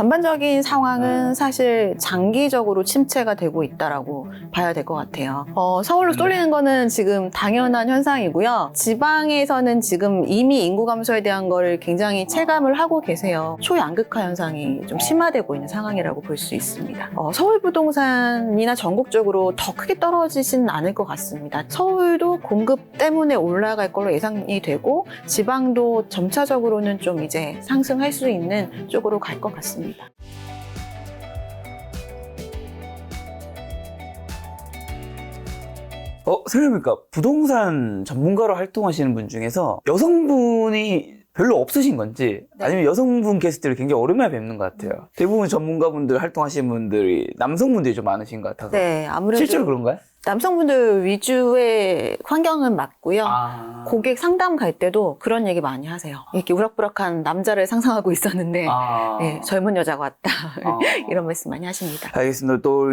전반적인 상황은 사실 장기적으로 침체가 되고 있다라고 봐야 될 것 같아요. 서울로 쏠리는 거는 지금 당연한 현상이고요. 지방에서는 지금 이미 인구 감소에 대한 거를 굉장히 체감을 하고 계세요. 초양극화 현상이 좀 심화되고 있는 상황이라고 볼 수 있습니다. 서울 부동산이나 전국적으로 더 크게 떨어지지는 않을 것 같습니다. 서울도 공급 때문에 올라갈 걸로 예상이 되고 지방도 점차적으로는 좀 이제 상승할 수 있는 쪽으로 갈 것 같습니다. 생각해보니까 부동산 전문가로 활동하시는 분 중에서 여성분이 별로 없으신 건지 네. 아니면 여성분 게스트를 굉장히 오랜만에 뵙는 것 같아요. 대부분 전문가분들 활동하시는 분들이 남성분들이 좀 많으신 것 같아서. 네, 아무래도 실제로 그런가요? 남성분들 위주의 환경은 맞고요. 아. 고객 상담 갈 때도 그런 얘기 많이 하세요. 이렇게 우락부락한 남자를 상상하고 있었는데 네, 젊은 여자가 왔다. 이런 말씀 많이 하십니다. 알겠습니다. 또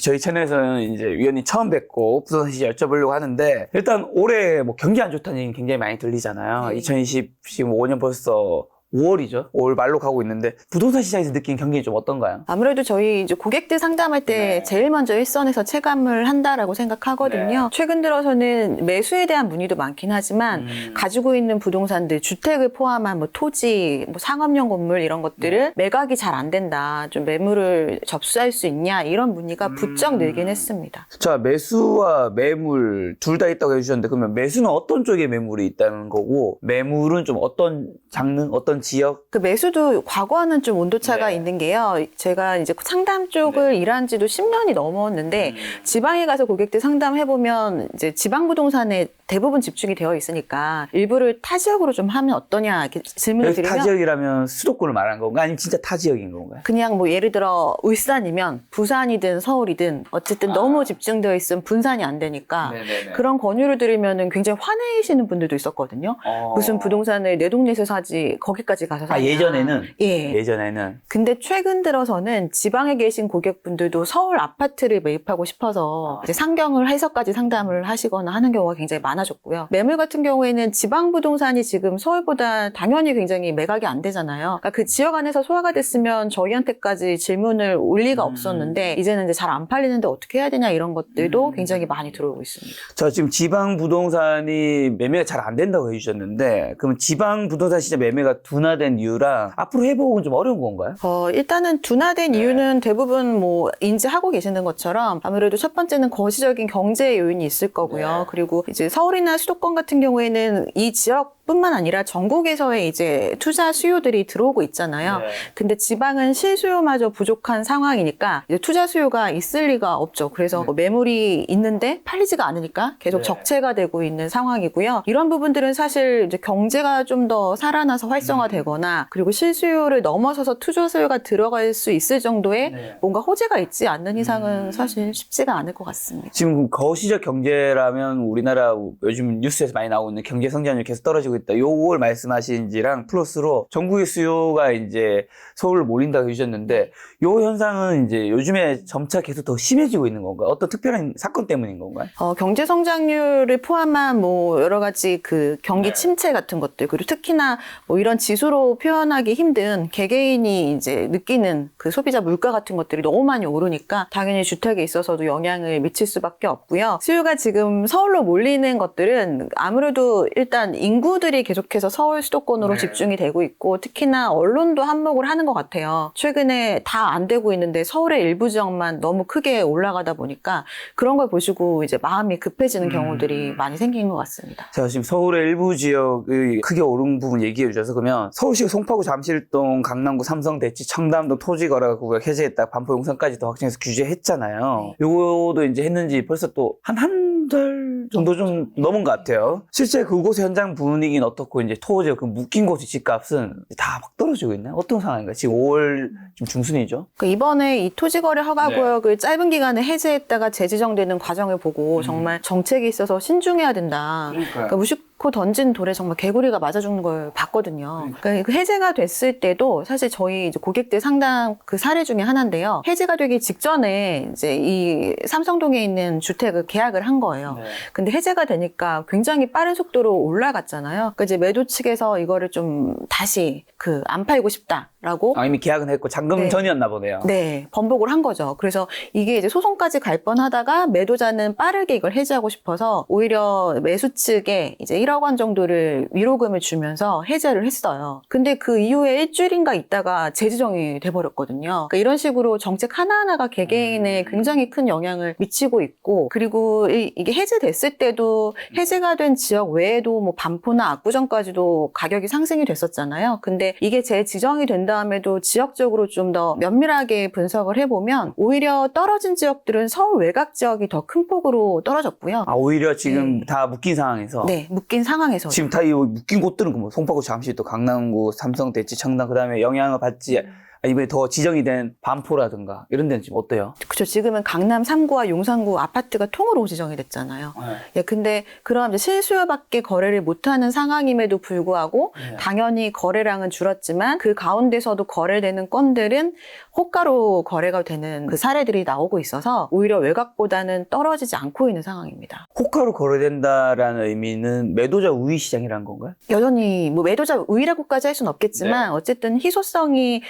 저희 채널에서는 이제 위원님 처음 뵙고 부동산 시장 여쭤보려고 하는데 일단 올해 뭐 경기 안 좋다는 얘기 굉장히 많이 들리잖아요. 네. 2025년 벌써 5월이죠. 5월 말로 가고 있는데 부동산 시장에서 느낀 경기는 좀 어떤가요? 아무래도 저희 이제 고객들 상담할 때 네. 제일 먼저 일선에서 체감을 한다라고 생각하거든요. 네. 최근 들어서는 매수에 대한 문의도 많긴 하지만 가지고 있는 부동산들, 주택을 포함한 뭐 토지, 뭐 상업용 건물 이런 것들을 매각이 잘 안 된다. 좀 매물을 접수할 수 있냐 이런 문의가 부쩍 늘긴 했습니다. 자, 매수와 매물 둘 다 있다고 해주셨는데 그러면 매수는 어떤 쪽에 매물이 있다는 거고 매물은 좀 어떤 장르, 어떤 지역? 그 매수도 과거와는 좀 온도차가 네. 있는 게요. 제가 이제 상담 쪽을 일한 지도 10년이 넘었는데 지방에 가서 고객들 상담해보면 이제 지방 부동산에 대부분 집중이 되어 있으니까 일부를 타 지역으로 좀 하면 어떠냐 이렇게 질문을 여기서 드리면 타 지역이라면 수도권을 말하는 건가? 아니면 진짜 타 지역인 건가요? 그냥 뭐 예를 들어 울산이면 부산이든 서울이든 어쨌든 너무 집중되어 있으면 분산이 안 되니까 네네네. 그런 권유를 드리면은 굉장히 화내시는 분들도 있었거든요. 무슨 부동산을 내 동네에서 사지 거기까지 가서 사냐. 예전에는? 예. 예전에는. 근데 최근 들어서는 지방에 계신 고객분들도 서울 아파트를 매입하고 싶어서 이제 상경을 해서까지 상담을 하시거나 하는 경우가 굉장히 많아졌고요. 매물 같은 경우에는 지방 부동산이 지금 서울보다 당연히 굉장히 매각이 안 되잖아요. 그러니까 그 지역 안에서 소화가 됐으면 저희한테까지 질문을 올 리가 없었는데 이제는 이제 잘 안 팔리는데 어떻게 해야 되냐 이런 것들도 굉장히 많이 들어오고 있습니다. 자, 지금 지방 부동산이 매매가 잘 안 된다고 해주셨는데 그럼 지방 부동산 시장 매매가 둔화된 이유랑 앞으로 회복은 좀 어려운 건가요? 일단은 둔화된 이유는 대부분 뭐 인지하고 계시는 것처럼 아무래도 첫 번째는 거시적인 경제 요인이 있을 거고요. 그리고 이제 서울이나 수도권 같은 경우에는 이 지역 뿐만 아니라 전국에서의 이제 투자 수요들이 들어오고 있잖아요. 근데 지방은 실수요마저 부족한 상황이니까 이제 투자 수요가 있을 리가 없죠. 그래서 뭐 매물이 있는데 팔리지가 않으니까 계속 적체가 되고 있는 상황이고요. 이런 부분들은 사실 이제 경제가 좀 더 살아나서 활성화되거나 그리고 실수요를 넘어서서 투자 수요가 들어갈 수 있을 정도의 뭔가 호재가 있지 않는 이상은 사실 쉽지가 않을 것 같습니다. 지금 거시적 경제라면 우리나라 요즘 뉴스에서 많이 나오고 있는 경제 성장률이 계속 떨어지고 있다. 요걸 말씀하신지랑 플러스로 전국의 수요가 이제 서울로 몰린다고 해주셨는데 요 현상은 이제 요즘에 점차 계속 더 심해지고 있는 건가요? 어떤 특별한 사건 때문인 건가요? 경제 성장률을 포함한 뭐 여러 가지 그 경기 침체 같은 것들 그리고 특히나 뭐 이런 지수로 표현하기 힘든 개개인이 이제 느끼는 그 소비자 물가 같은 것들이 너무 많이 오르니까 당연히 주택에 있어서도 영향을 미칠 수밖에 없고요. 수요가 지금 서울로 몰리는 것들은 아무래도 일단 인구들이 계속해서 서울 수도권으로 집중이 되고 있고 특히나 언론도 한몫을 하는 것 같아요. 최근에 다 안 되고 있는데 서울의 일부 지역만 너무 크게 올라가다 보니까 그런 걸 보시고 이제 마음이 급해지는 경우들이 많이 생긴 것 같습니다. 자, 지금 서울의 일부 지역의 크게 오른 부분 얘기해 주셔서 그러면 서울시 송파구, 잠실동, 강남구, 삼성, 대치, 청담동 토지거래구역 해제했다. 반포, 용산까지 더 확정해서 규제했잖아요. 요거도 이제 했는지 벌써 또 한 달 정도 좀 넘은 것 같아요. 실제 그곳의 현장 분위기는 어떻고 이제 토지 그 묶인 곳의 집값은 다 막 떨어지고 있나요? 어떤 상황인가요? 지금 5월 좀 중순이죠. 그러니까 이번에 이 토지거래 허가구역을 짧은 기간에 해제했다가 재지정되는 과정을 보고 정말 정책이 있어서 신중해야 된다. 그러니까 무심코 던진 돌에 정말 개구리가 맞아 죽는 걸 봤거든요. 그러니까 그 해제가 됐을 때도 사실 저희 이제 고객들 상담 그 사례 중에 하나인데요. 해제가 되기 직전에 이제 이 삼성동에 있는 주택을 계약을 한 거예요. 근데 해제가 되니까 굉장히 빠른 속도로 올라갔잖아요. 그러니까 이제 매도 측에서 이거를 좀 다시 그 안 팔고 싶다. 라고 이미 계약은 했고 잔금 네. 전이었나 보네요. 네, 번복을 한 거죠. 그래서 이게 이제 소송까지 갈 뻔하다가 매도자는 빠르게 이걸 해지하고 싶어서 오히려 매수 측에 이제 1억 원 정도를 위로금을 주면서 해제를 했어요. 근데 그 이후에 일주일인가 있다가 재지정이 돼버렸거든요. 그러니까 이런 식으로 정책 하나하나가 개개인에 굉장히 큰 영향을 미치고 있고, 그리고 이게 해제됐을 때도 해제가 된 지역 외에도 뭐 반포나 압구정까지도 가격이 상승이 됐었잖아요. 근데 이게 재지정이 된 다음에도 지역적으로 좀 더 면밀하게 분석을 해보면 오히려 떨어진 지역들은 서울 외곽 지역이 더 큰 폭으로 떨어졌고요. 오히려 지금 다 묶인 상황에서. 네, 묶인 상황에서. 지금 다 이 묶인 곳들은 뭐 송파구, 잠실, 또 강남구, 삼성, 대치, 청담, 그다음에 영향을 받지 이번에 더 지정이 된 반포라든가 이런 데는 지금 어때요? 그렇죠. 지금은 강남 3구와 용산구 아파트가 통으로 지정이 됐잖아요. 예, 근데 그럼 이제 실수요밖에 거래를 못하는 상황임에도 불구하고 당연히 거래량은 줄었지만 그 가운데서도 거래되는 건들은 호가로 거래가 되는 그 사례들이 나오고 있어서 오히려 외곽보다는 떨어지지 않고 있는 상황입니다. 호가로 거래된다라는 의미는 매도자 우위 시장이라는 건가요? 여전히 뭐 매도자 우위라고까지 할 수는 없겠지만 어쨌든 희소성이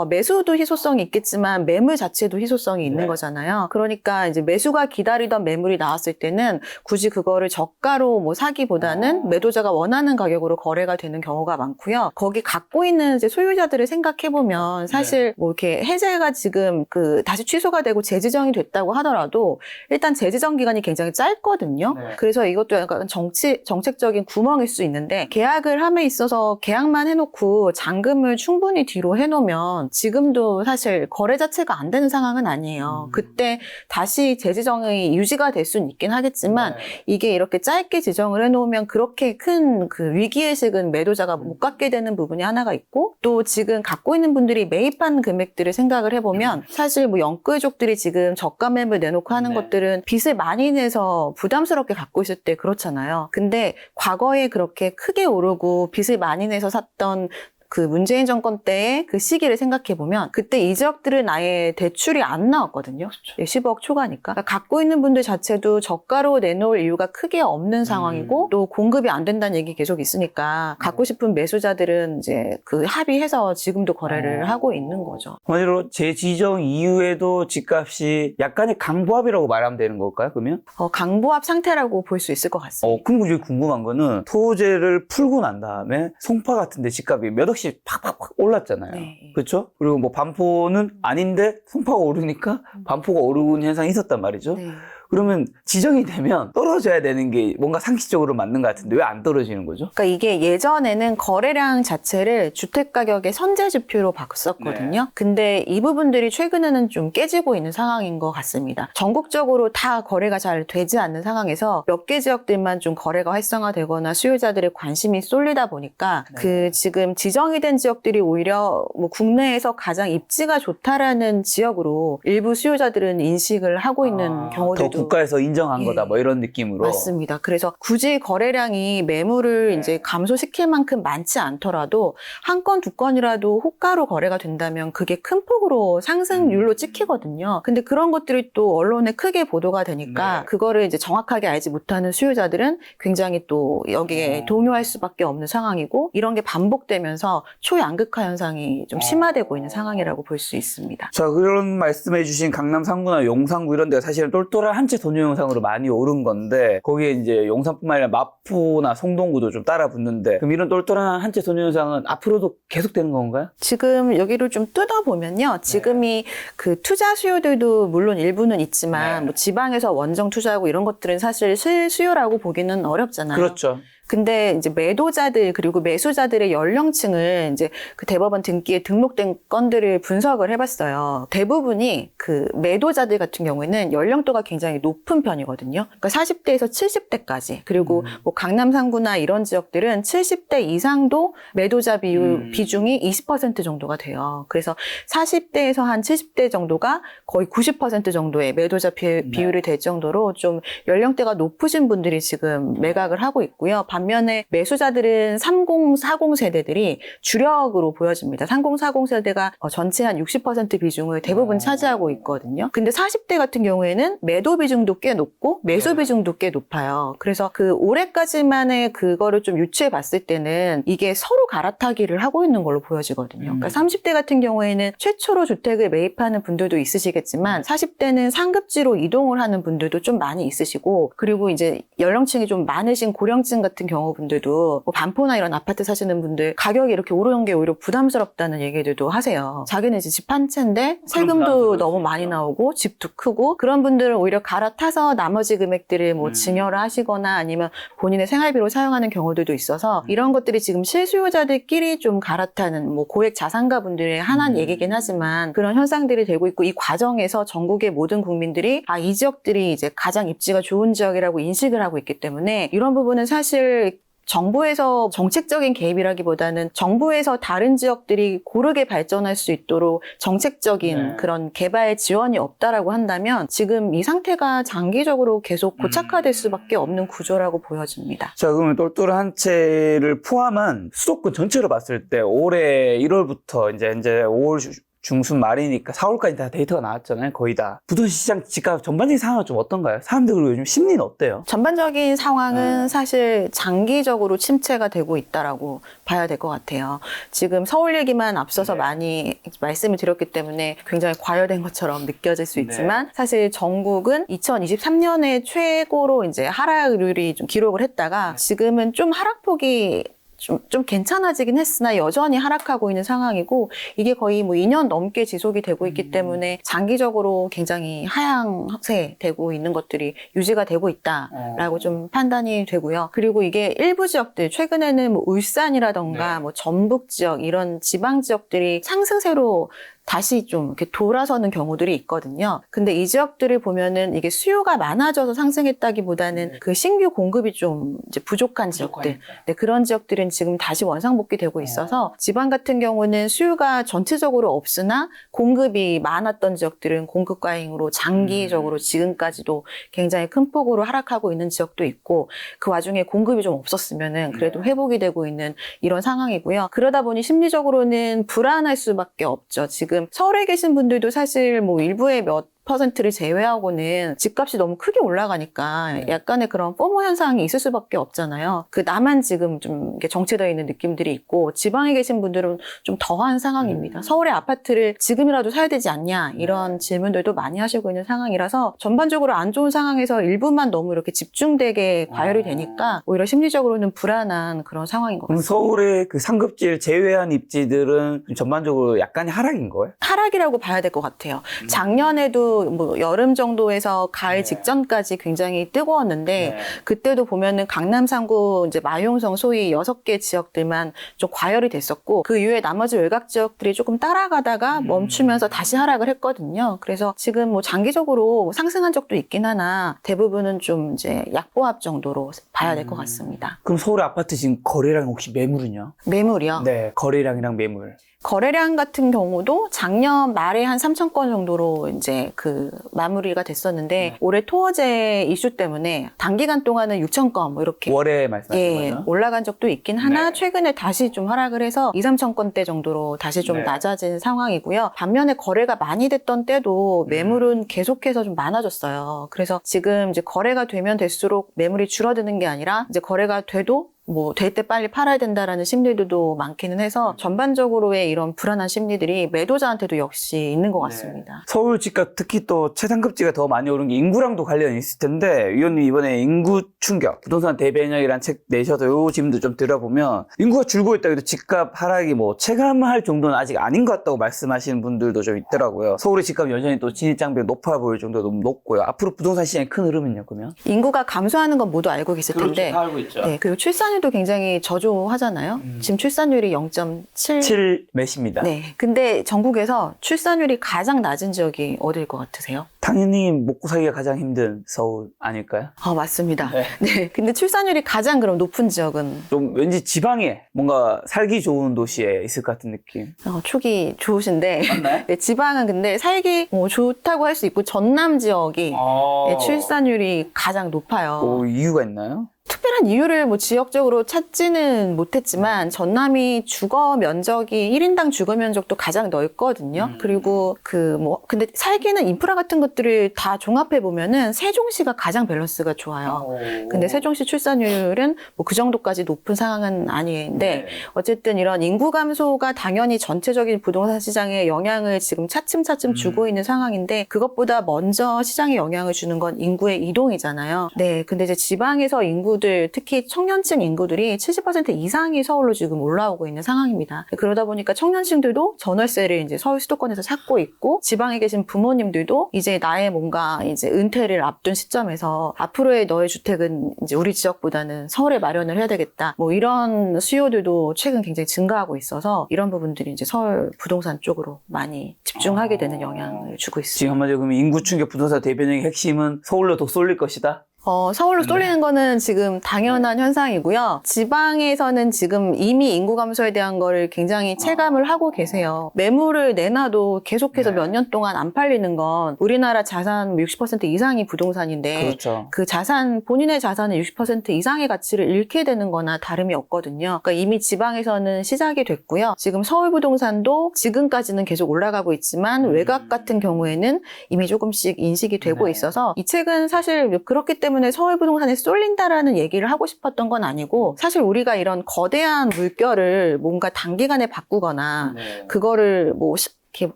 매수도 희소성이 있겠지만 매물 자체도 희소성이 있는 거잖아요. 그러니까 이제 매수가 기다리던 매물이 나왔을 때는 굳이 그거를 저가로 뭐 사기보다는 매도자가 원하는 가격으로 거래가 되는 경우가 많고요. 거기 갖고 있는 이제 소유자들을 생각해 보면 사실 뭐 이렇게 해제가 지금 다시 취소가 되고 재지정이 됐다고 하더라도 일단 재지정 기간이 굉장히 짧거든요. 그래서 이것도 약간 정책적인 구멍일 수 있는데 계약을 함에 있어서 계약만 해놓고 잔금을 충분히 뒤로 해놓으면 지금도 사실 거래 자체가 안 되는 상황은 아니에요. 그때 다시 재지정이 유지가 될 수는 있긴 하겠지만 이게 이렇게 짧게 지정을 해놓으면 그렇게 큰 그 위기의식은 매도자가 못 갖게 되는 부분이 하나가 있고, 또 지금 갖고 있는 분들이 매입한 금액들을 생각을 해보면 사실 뭐 영끌족들이 지금 저가 매물 내놓고 하는 것들은 빚을 많이 내서 부담스럽게 갖고 있을 때 그렇잖아요. 근데 과거에 그렇게 크게 오르고 빚을 많이 내서 샀던 그 문재인 정권 때의 그 시기를 생각해보면 그때 이 지역들은 아예 대출이 안 나왔거든요. 10억 초과니까. 그러니까 갖고 있는 분들 자체도 저가로 내놓을 이유가 크게 없는 상황이고 또 공급이 안 된다는 얘기 계속 있으니까 갖고 싶은 매수자들은 이제 그 합의해서 지금도 거래를 하고 있는 거죠. 한마디로 재지정 이후에도 집값이 약간의 강보합이라고 말하면 되는 걸까요, 그러면? 강보합 상태라고 볼 수 있을 것 같습니다. 그럼 이제 궁금한 거는 토제를 풀고 난 다음에 송파 같은데 집값이 몇 억씩 팍팍팍 올랐잖아요. 네. 그렇죠? 그리고 뭐 반포는 아닌데 송파가 오르니까 반포가 오르는 현상이 있었단 말이죠. 네. 그러면 지정이 되면 떨어져야 되는 게 뭔가 상식적으로 맞는 것 같은데 왜 안 떨어지는 거죠? 그러니까 이게 예전에는 거래량 자체를 주택가격의 선제지표로 바꿨었거든요. 근데 이 부분들이 최근에는 좀 깨지고 있는 상황인 것 같습니다. 전국적으로 다 거래가 잘 되지 않는 상황에서 몇 개 지역들만 좀 거래가 활성화되거나 수요자들의 관심이 쏠리다 보니까 그 지금 지정이 된 지역들이 오히려 뭐 국내에서 가장 입지가 좋다라는 지역으로 일부 수요자들은 인식을 하고 있는 경우들도 국가에서 인정한 예. 거다 뭐 이런 느낌으로. 맞습니다. 그래서 굳이 거래량이 매물을 이제 감소시킬 만큼 많지 않더라도 한 건, 두 건이라도 호가로 거래가 된다면 그게 큰 폭으로 상승률로 찍히거든요. 근데 그런 것들이 또 언론에 크게 보도가 되니까 그거를 이제 정확하게 알지 못하는 수요자들은 굉장히 또 여기에 동요할 수밖에 없는 상황이고, 이런 게 반복되면서 초양극화 현상이 좀 심화되고 있는 상황이라고 볼 수 있습니다. 자, 그런 말씀해 주신 강남 3구나 용산구 이런 데가 사실은 똘똘한 한 채 도료 영상으로 많이 오른 건데 거기에 이제 용산뿐만 아니라 마포나 송동구도 좀 따라 붙는데 그럼 이런 똘똘한 한 채 도료 영상은 앞으로도 계속되는 건가요? 지금 여기를 좀 뜯어보면요. 지금이 그 투자 수요들도 물론 일부는 있지만 뭐 지방에서 원정 투자하고 이런 것들은 사실 실수요라고 보기는 어렵잖아요. 그렇죠. 근데 이제 매도자들 그리고 매수자들의 연령층을 이제 그 대법원 등기에 등록된 건들을 분석을 해봤어요. 대부분이 그 매도자들 같은 경우에는 연령도가 굉장히 높은 편이거든요. 그러니까 40대에서 70대까지. 그리고 뭐 강남 3구나 이런 지역들은 70대 이상도 매도자 비중이 20% 정도가 돼요. 그래서 40대에서 한 70대 정도가 거의 90% 정도의 매도자 비율이 될 정도로 좀 연령대가 높으신 분들이 지금 매각을 하고 있고요. 반면에 매수자들은 30, 40 세대들이 주력으로 보여집니다. 30, 40 세대가 전체 한 60% 비중을 대부분 차지하고 있거든요. 근데 40대 같은 경우에는 매도 비중도 꽤 높고 매수 비중도 꽤 높아요. 그래서 그 올해까지만의 그거를 좀 유추해 봤을 때는 이게 서로 갈아타기를 하고 있는 걸로 보여지거든요. 그러니까 30대 같은 경우에는 최초로 주택을 매입하는 분들도 있으시겠지만 40대는 상급지로 이동을 하는 분들도 좀 많이 있으시고, 그리고 이제 연령층이 좀 많으신 고령층 같은 경우분들도 뭐 반포나 이런 아파트 사시는 분들 가격이 이렇게 오르는 게 오히려 부담스럽다는 얘기들도 하세요. 자기는 이제 집 한 채인데 세금도 너무 많이 나오고 집도 크고, 그런 분들은 오히려 갈아타서 나머지 금액들을 뭐 증여를 하시거나 아니면 본인의 생활비로 사용하는 경우들도 있어서 이런 것들이 지금 실수요자들끼리 좀 갈아타는 뭐 고액 자산가 분들의 하나는 얘기긴 하지만 그런 현상들이 되고 있고, 이 과정에서 전국의 모든 국민들이 이 지역들이 이제 가장 입지가 좋은 지역이라고 인식을 하고 있기 때문에 이런 부분은 사실 정부에서 정책적인 개입이라기보다는 정부에서 다른 지역들이 고르게 발전할 수 있도록 정책적인 그런 개발 지원이 없다라고 한다면 지금 이 상태가 장기적으로 계속 고착화될 수밖에 없는 구조라고 보여집니다. 자, 그러면 똘똘 한 채를 포함한 수도권 전체로 봤을 때 올해 1월부터 이제 5월 중순 말이니까 4월까지 다 데이터가 나왔잖아요. 거의 다. 부동산 시장 집값 전반적인 상황은 좀 어떤가요? 사람들 그리고 요즘 심리는 어때요? 전반적인 상황은 사실 장기적으로 침체가 되고 있다라고 봐야 될 것 같아요. 지금 서울 얘기만 앞서서 많이 말씀을 드렸기 때문에 굉장히 과열된 것처럼 느껴질 수 있지만 사실 전국은 2023년에 최고로 이제 하락률이 좀 기록을 했다가 지금은 좀 하락폭이 좀 괜찮아지긴 했으나 여전히 하락하고 있는 상황이고, 이게 거의 뭐 2년 넘게 지속이 되고 있기 때문에 장기적으로 굉장히 하향세 되고 있는 것들이 유지가 되고 있다라고 좀 판단이 되고요. 그리고 이게 일부 지역들, 최근에는 뭐 울산이라던가 뭐 전북 지역 이런 지방 지역들이 상승세로 다시 좀 이렇게 돌아서는 경우들이 있거든요. 근데 이 지역들을 보면은 이게 수요가 많아져서 상승했다기보다는 그 신규 공급이 좀 이제 부족한 지역들. 네, 그런 지역들은 지금 다시 원상복귀되고 있어서 지방 같은 경우는 수요가 전체적으로 없으나 공급이 많았던 지역들은 공급 과잉으로 장기적으로 지금까지도 굉장히 큰 폭으로 하락하고 있는 지역도 있고, 그 와중에 공급이 좀 없었으면은 그래도 회복이 되고 있는 이런 상황이고요. 그러다 보니 심리적으로는 불안할 수밖에 없죠. 지금 서울에 계신 분들도 사실 뭐 일부의 몇 %를 제외하고는 집값이 너무 크게 올라가니까 약간의 그런 포모 현상이 있을 수밖에 없잖아요. 그 나만 지금 좀 이렇게 정체되어 있는 느낌들이 있고, 지방에 계신 분들은 좀 더한 상황입니다. 서울의 아파트를 지금이라도 사야 되지 않냐 이런 질문들도 많이 하시고 있는 상황이라서 전반적으로 안 좋은 상황에서 일부만 너무 이렇게 집중되게 과열이 되니까 오히려 심리적으로는 불안한 그런 상황인 것 그럼 같습니다. 서울의 그 상급지를 제외한 입지들은 전반적으로 약간의 하락인 거예요? 하락이라고 봐야 될 것 같아요. 작년에도 뭐 여름 정도에서 가을 직전까지 굉장히 뜨거웠는데 그때도 보면은 강남 3구 이제 마용성 소위 6개 지역들만 좀 과열이 됐었고, 그 이후에 나머지 외곽 지역들이 조금 따라가다가 멈추면서 다시 하락을 했거든요. 그래서 지금 뭐 장기적으로 상승한 적도 있긴 하나 대부분은 좀 이제 약보합 정도로 봐야 될 것 같습니다. 그럼 서울 아파트 지금 거래량 혹시 매물은요? 매물이요? 네, 거래량이랑 매물. 거래량 같은 경우도 작년 말에 한 3,000건 정도로 이제 그 마무리가 됐었는데 올해 토어제 이슈 때문에 단기간 동안은 6,000건 뭐 이렇게 월에 말씀하신 거죠? 올라간 적도 있긴 하나 최근에 다시 좀 하락을 해서 2,000~3,000건대 정도로 다시 좀 낮아진 상황이고요. 반면에 거래가 많이 됐던 때도 매물은 계속해서 좀 많아졌어요. 그래서 지금 이제 거래가 되면 될수록 매물이 줄어드는 게 아니라 이제 거래가 돼도 뭐 될 때 빨리 팔아야 된다라는 심리들도 많기는 해서 전반적으로의 이런 불안한 심리들이 매도자한테도 역시 있는 것 같습니다. 서울 집값 특히 또 최상급지가 더 많이 오른 게 인구랑도 관련이 있을 텐데, 위원님 이번에 인구 충격, 부동산 대변형이라는 책 내셔서 요 질문도 좀 들어보면 인구가 줄고 있다 해도 집값 하락이 뭐 체감할 정도는 아직 아닌 것 같다고 말씀하시는 분들도 좀 있더라고요. 서울의 집값 여전히 또 진입장벽이 높아 보일 정도로 너무 높고요. 앞으로 부동산 시장의 큰 흐름은요, 그러면? 인구가 감소하는 건 모두 알고 계실 텐데 다 알고 있죠. 네, 그리고 출산율도 굉장히 저조하잖아요. 지금 출산율이 0.7 7 몇입니다. 네. 근데 전국에서 출산율이 가장 낮은 지역이 어디일 것 같으세요? 당연히 먹고 살기가 가장 힘든 서울 아닐까요? 맞습니다. 네. 근데 출산율이 가장 그럼 높은 지역은 좀 왠지 지방에 뭔가 살기 좋은 도시에 있을 것 같은 느낌. 촉이 좋으신데 맞나요? 네, 지방은 근데 살기 좋다고 할 수 있고 전남 지역이 네, 출산율이 가장 높아요. 이유가 있나요? 특별한 이유를 뭐 지역적으로 찾지는 못했지만 전남이 주거 면적이 1인당 주거 면적도 가장 넓거든요. 그리고 근데 살기는 인프라 같은 것들을 다 종합해 보면은 세종시가 가장 밸런스가 좋아요. 근데 세종시 출산율은 뭐 그 정도까지 높은 상황은 아닌데 어쨌든 이런 인구 감소가 당연히 전체적인 부동산 시장에 영향을 지금 차츰차츰 주고 있는 상황인데 그것보다 먼저 시장에 영향을 주는 건 인구의 이동이잖아요. 네, 근데 이제 지방에서 인구들 특히 청년층 인구들이 70% 이상이 서울로 지금 올라오고 있는 상황입니다. 그러다 보니까 청년층들도 전월세를 이제 서울 수도권에서 찾고 있고 지방에 계신 부모님들도 이제 나의 뭔가 이제 은퇴를 앞둔 시점에서 앞으로의 너의 주택은 이제 우리 지역보다는 서울에 마련을 해야 되겠다. 뭐 이런 수요들도 최근 굉장히 증가하고 있어서 이런 부분들이 이제 서울 부동산 쪽으로 많이 집중하게 되는 영향을 주고 있습니다. 지금 한마디로 그러면 인구 충격 부동산 대변형의 핵심은 서울로 더 쏠릴 것이다? 서울로 쏠리는 거는 지금 당연한 현상이고요. 지방에서는 지금 이미 인구 감소에 대한 거를 굉장히 체감을 하고 계세요. 매물을 내놔도 계속해서 몇 년 동안 안 팔리는 건 우리나라 자산 60% 이상이 부동산인데 그렇죠. 그 자산, 본인의 자산의 60% 이상의 가치를 잃게 되는 거나 다름이 없거든요. 그러니까 이미 지방에서는 시작이 됐고요. 지금 서울 부동산도 지금까지는 계속 올라가고 있지만 외곽 같은 경우에는 이미 조금씩 인식이 되고 있어서 이 책은 사실 그렇기 때문에 서울 부동산에 쏠린다라는 얘기를 하고 싶었던 건 아니고 사실 우리가 이런 거대한 물결을 뭔가 단기간에 바꾸거나 그거를 뭐 이렇게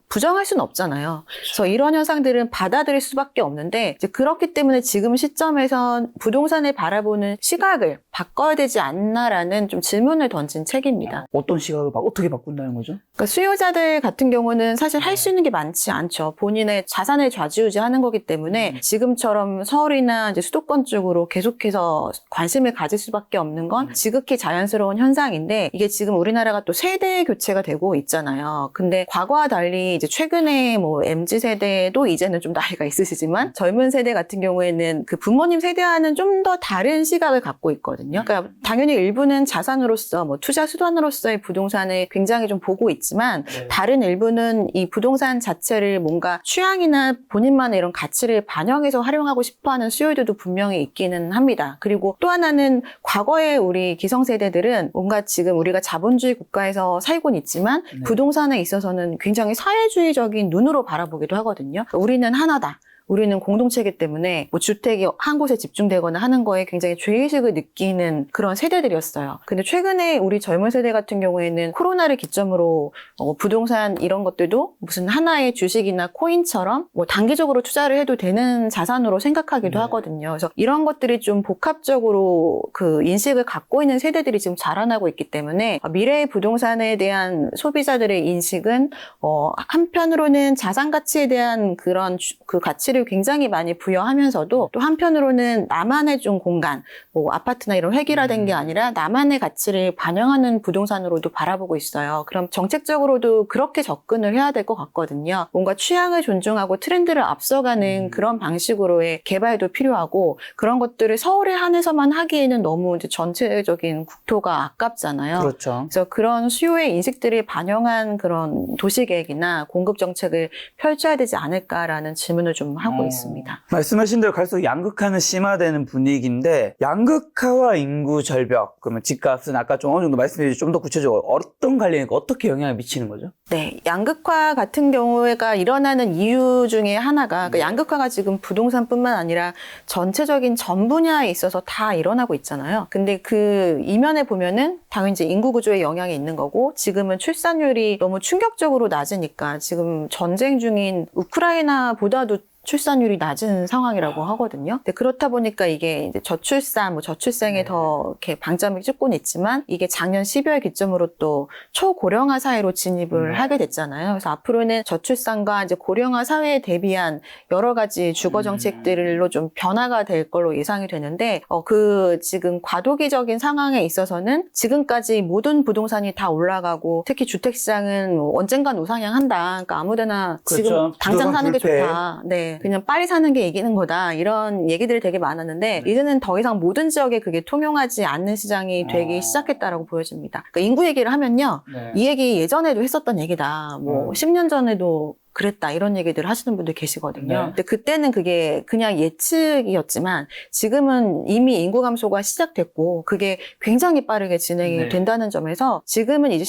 부정할 수는 없잖아요. 그래서 이런 현상들은 받아들일 수밖에 없는데 이제 그렇기 때문에 지금 시점에선 부동산을 바라보는 시각을 바꿔야 되지 않나라는 좀 질문을 던진 책입니다. 어떤 시각을 어떻게 바꾼다는 거죠? 그러니까 수요자들 같은 경우는 사실 할 수 있는 게 많지 않죠. 본인의 자산을 좌지우지하는 거기 때문에 지금처럼 서울이나 이제 수도권 쪽으로 계속해서 관심을 가질 수밖에 없는 건 지극히 자연스러운 현상인데 이게 지금 우리나라가 또 세대 교체가 되고 있잖아요. 근데 과거와 달리 이제 최근에 뭐 MZ 세대도 이제는 좀 나이가 있으시지만 젊은 세대 같은 경우에는 그 부모님 세대와는 좀 더 다른 시각을 갖고 있거든요. 그러니까 당연히 일부는 자산으로서 뭐 투자 수단으로서의 부동산을 굉장히 좀 보고 있지만 다른 일부는 이 부동산 자체를 뭔가 취향이나 본인만의 이런 가치를 반영해서 활용하고 싶어하는 수요들도 분명히 있기는 합니다. 그리고 또 하나는 과거에 우리 기성세대들은 뭔가 지금 우리가 자본주의 국가에서 살고는 있지만 부동산에 있어서는 굉장히 사회주의적인 눈으로 바라보기도 하거든요. 우리는 하나다. 우리는 공동체이기 때문에 뭐 주택이 한 곳에 집중되거나 하는 거에 굉장히 죄의식을 느끼는 그런 세대들이었어요. 근데 최근에 우리 젊은 세대 같은 경우에는 코로나를 기점으로 부동산 이런 것들도 무슨 하나의 주식이나 코인처럼 뭐 단기적으로 투자를 해도 되는 자산으로 생각하기도 하거든요. 그래서 이런 것들이 좀 복합적으로 그 인식을 갖고 있는 세대들이 지금 자라나고 있기 때문에 미래의 부동산에 대한 소비자들의 인식은 한편으로는 자산 가치에 대한 그런 그 가치를 굉장히 많이 부여하면서도 또 한편으로는 나만의 좀 공간, 뭐 아파트나 이런 획일화된 게 아니라 나만의 가치를 반영하는 부동산으로도 바라보고 있어요. 그럼 정책적으로도 그렇게 접근을 해야 될 것 같거든요. 뭔가 취향을 존중하고 트렌드를 앞서가는 그런 방식으로의 개발도 필요하고 그런 것들을 서울에 한해서만 하기에는 너무 이제 전체적인 국토가 아깝잖아요. 그렇죠. 그래서 그런 수요의 인식들을 반영한 그런 도시계획이나 공급 정책을 펼쳐야 되지 않을까라는 질문을 좀 하고 있습니다. 말씀하신 대로 갈수록 양극화는 심화되는 분위기인데 양극화와 인구 절벽 그러면 집값은 아까 좀 어느 정도 말씀해 주신 좀 더 구체적으로 어떤 관련이고 어떻게 영향을 미치는 거죠? 네, 양극화 같은 경우가 일어나는 이유 중에 하나가 그러니까 양극화가 지금 부동산뿐만 아니라 전체적인 전 분야에 있어서 다 일어나고 있잖아요. 근데 그 이면에 보면은 당연히 이제 인구 구조에 영향이 있는 거고 지금은 출산율이 너무 충격적으로 낮으니까 지금 전쟁 중인 우크라이나보다도 출산율이 낮은 상황이라고 하거든요. 근데 그렇다 보니까 이게 이제 저출산, 뭐 저출생에 더 이렇게 방점을 찍고는 있지만 이게 작년 12월 기점으로 또 초고령화 사회로 진입을 하게 됐잖아요. 그래서 앞으로는 저출산과 이제 고령화 사회에 대비한 여러 가지 주거 정책들로 좀 변화가 될 걸로 예상이 되는데 그 지금 과도기적인 상황에 있어서는 지금까지 모든 부동산이 다 올라가고 특히 주택 시장은 뭐 언젠간 우상향한다. 그러니까 아무데나 그렇죠. 지금 당장 사는 게 불패. 좋다. 네. 그냥 빨리 사는 게 이기는 거다. 이런 얘기들이 되게 많았는데 이제는 더 이상 모든 지역에 그게 통용하지 않는 시장이 되기 시작했다라고 보여집니다. 그러니까 인구 얘기를 하면요. 이 얘기 예전에도 했었던 얘기다. 뭐 10년 전에도 그랬다 이런 얘기들 하시는 분들 계시거든요. 네. 근데 그때는 그게 그냥 예측이었지만 지금은 이미 인구 감소가 시작됐고 그게 굉장히 빠르게 진행이 네. 된다는 점에서 지금은 이제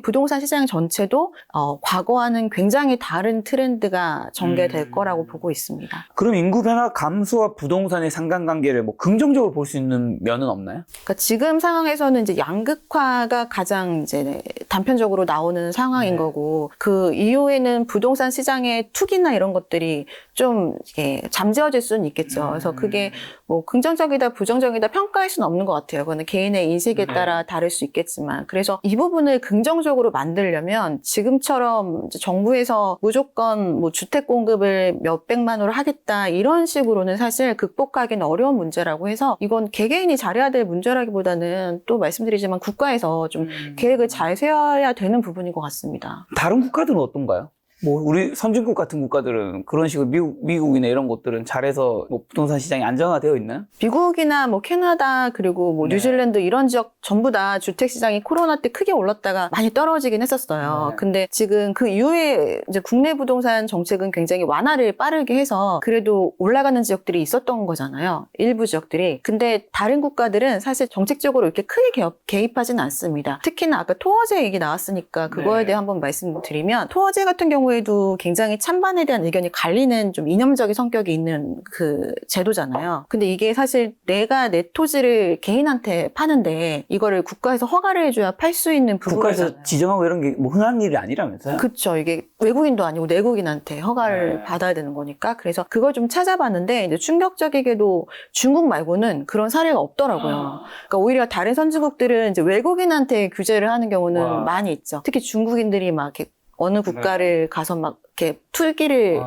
부동산 시장 전체도 과거와는 굉장히 다른 트렌드가 전개될 거라고 보고 있습니다. 그럼 인구 변화 감소와 부동산의 상관관계를 뭐 긍정적으로 볼 수 있는 면은 없나요? 그러니까 지금 상황에서는 이제 양극화가 가장 이제 단편적으로 나오는 상황인 네. 거고 그 이후에는 부동산 시장의 투기나 이런 것들이 좀 이렇게 잠재워질 수는 있겠죠. 그래서 그게 뭐 긍정적이다 부정적이다 평가할 수는 없는 것 같아요. 그거는 개인의 인식에 따라 다를 수 있겠지만 그래서 이 부분을 긍정적으로 만들려면 지금처럼 이제 정부에서 무조건 뭐 주택 공급을 몇백만으로 하겠다 이런 식으로는 사실 극복하기는 어려운 문제라고 해서 이건 개개인이 잘해야 될 문제라기보다는 또 말씀드리지만 국가에서 좀 계획을 잘 세워야 되는 부분인 것 같습니다. 다른 국가들은 어떤가요? 뭐 우리 선진국 같은 국가들은 그런 식으로 미국이나 이런 곳들은 잘해서 뭐 부동산 시장이 안정화되어 있나요? 미국이나 뭐 캐나다 그리고 뭐 네. 뉴질랜드 이런 지역 전부 다 주택 시장이 코로나 때 크게 올랐다가 많이 떨어지긴 했었어요. 네. 근데 지금 그 이후에 이제 국내 부동산 정책은 굉장히 완화를 빠르게 해서 그래도 올라가는 지역들이 있었던 거잖아요. 일부 지역들이. 근데 다른 국가들은 사실 정책적으로 이렇게 크게 개입하진 않습니다. 특히나 아까 토어제 얘기 나왔으니까 그거에 네. 대해 한번 말씀드리면 토어제 같은 경우에도 굉장히 찬반에 대한 의견이 갈리는 좀 이념적인 성격이 있는 그 제도잖아요. 근데 이게 사실 내가 내 토지를 개인한테 파는데 이거를 국가에서 허가를 해줘야 팔 수 있는 부분이잖아요. 국가에서 지정하고 이런 게 뭐 흔한 일이 아니라면서요? 그렇죠. 이게 외국인도 아니고 내국인한테 허가를 네. 받아야 되는 거니까. 그래서 그걸 좀 찾아봤는데 이제 충격적이게도 중국 말고는 그런 사례가 없더라고요. 그러니까 오히려 다른 선진국들은 이제 외국인한테 규제를 하는 경우는 와. 많이 있죠. 특히 중국인들이 막 이렇게 어느 국가를 가서 막 이렇게 투기를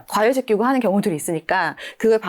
과열시키고 하는 경우들이 있으니까 그걸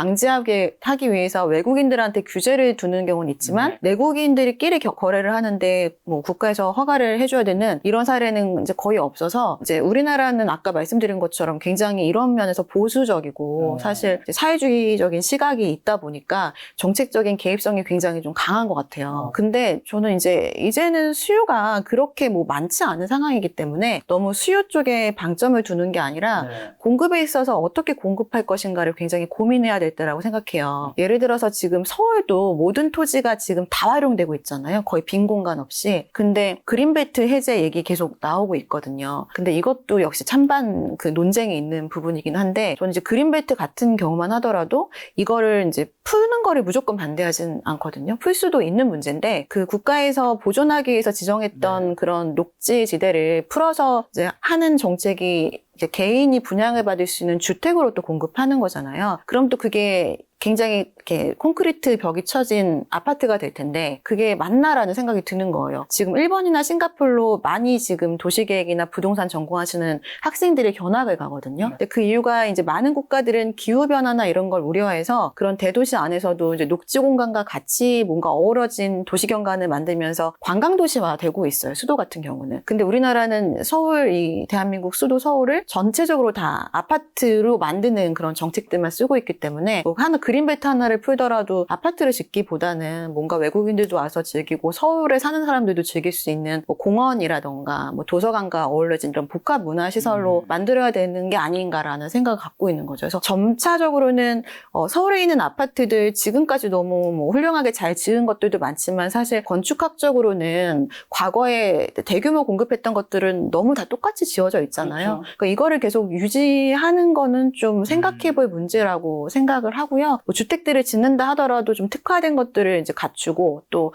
하기 위해서 외국인들한테 규제를 두는 경우는 있지만 내국인들끼리 거래를 하는데 뭐 국가에서 허가를 해줘야 되는 이런 사례는 이제 거의 없어서 이제 우리나라는 아까 말씀드린 것처럼 굉장히 이런 면에서 보수적이고 사실 이제 사회주의적인 시각이 있다 보니까 정책적인 개입성이 굉장히 좀 강한 것 같아요. 근데 저는 이제는 수요가 그렇게 뭐 많지 않은 상황이기 때문에 너무 수요 쪽에 방점을 두는 게 아니라 공급에 있어서 어떻게 공급할 것인가를 굉장히 고민해야 될 때라고 생각해요. 예를 들어서 지금 서울도 모든 토지가 지금 다 활용되고 있잖아요. 거의 빈 공간 없이. 근데 그린벨트 해제 얘기 계속 나오고 있거든요. 근데 이것도 역시 찬반 그 논쟁이 있는 부분이긴 한데 저는 이제 그린벨트 같은 경우만 하더라도 이거를 이제 푸는 거를 무조건 반대하진 않거든요. 풀 수도 있는 문제인데 그 국가에서 보존하기 위해서 지정했던 그런 녹지 지대를 풀어서 이제 하는 정책이 이제 개인이 분양을 받을 수 있는 주택으로 또 공급하는 거잖아요. 그럼 또 그게 굉장히 이렇게 콘크리트 벽이 쳐진 아파트가 될 텐데 그게 맞나라는 생각이 드는 거예요. 지금 일본이나 싱가포르로 많이 지금 도시계획이나 부동산 전공하시는 학생들이 견학을 가거든요. 근데 그 이유가 이제 많은 국가들은 기후변화나 이런 걸 우려해서 그런 대도시 안에서도 이제 녹지 공간과 같이 뭔가 어우러진 도시 경관을 만들면서 관광도시화 되고 있어요. 수도 같은 경우는. 근데 우리나라는 이 대한민국 수도 서울을 전체적으로 다 아파트로 만드는 그런 정책들만 쓰고 있기 때문에 뭐 그린벨트 하나를 풀더라도 아파트를 짓기보다는 뭔가 외국인들도 와서 즐기고 서울에 사는 사람들도 즐길 수 있는 뭐 공원이라던가 뭐 도서관과 어울려진 이런 복합 문화시설로 만들어야 되는 게 아닌가라는 생각을 갖고 있는 거죠. 그래서 점차적으로는 서울에 있는 아파트들 지금까지 너무 뭐 훌륭하게 잘 지은 것들도 많지만 사실 건축학적으로는 과거에 대규모 공급했던 것들은 너무 다 똑같이 지어져 있잖아요. 그렇죠. 그러니까 이거를 계속 유지하는 거는 좀 생각해 볼 문제라고 생각을 하고요. 뭐 주택들을 짓는다 하더라도 좀 특화된 것들을 이제 갖추고 또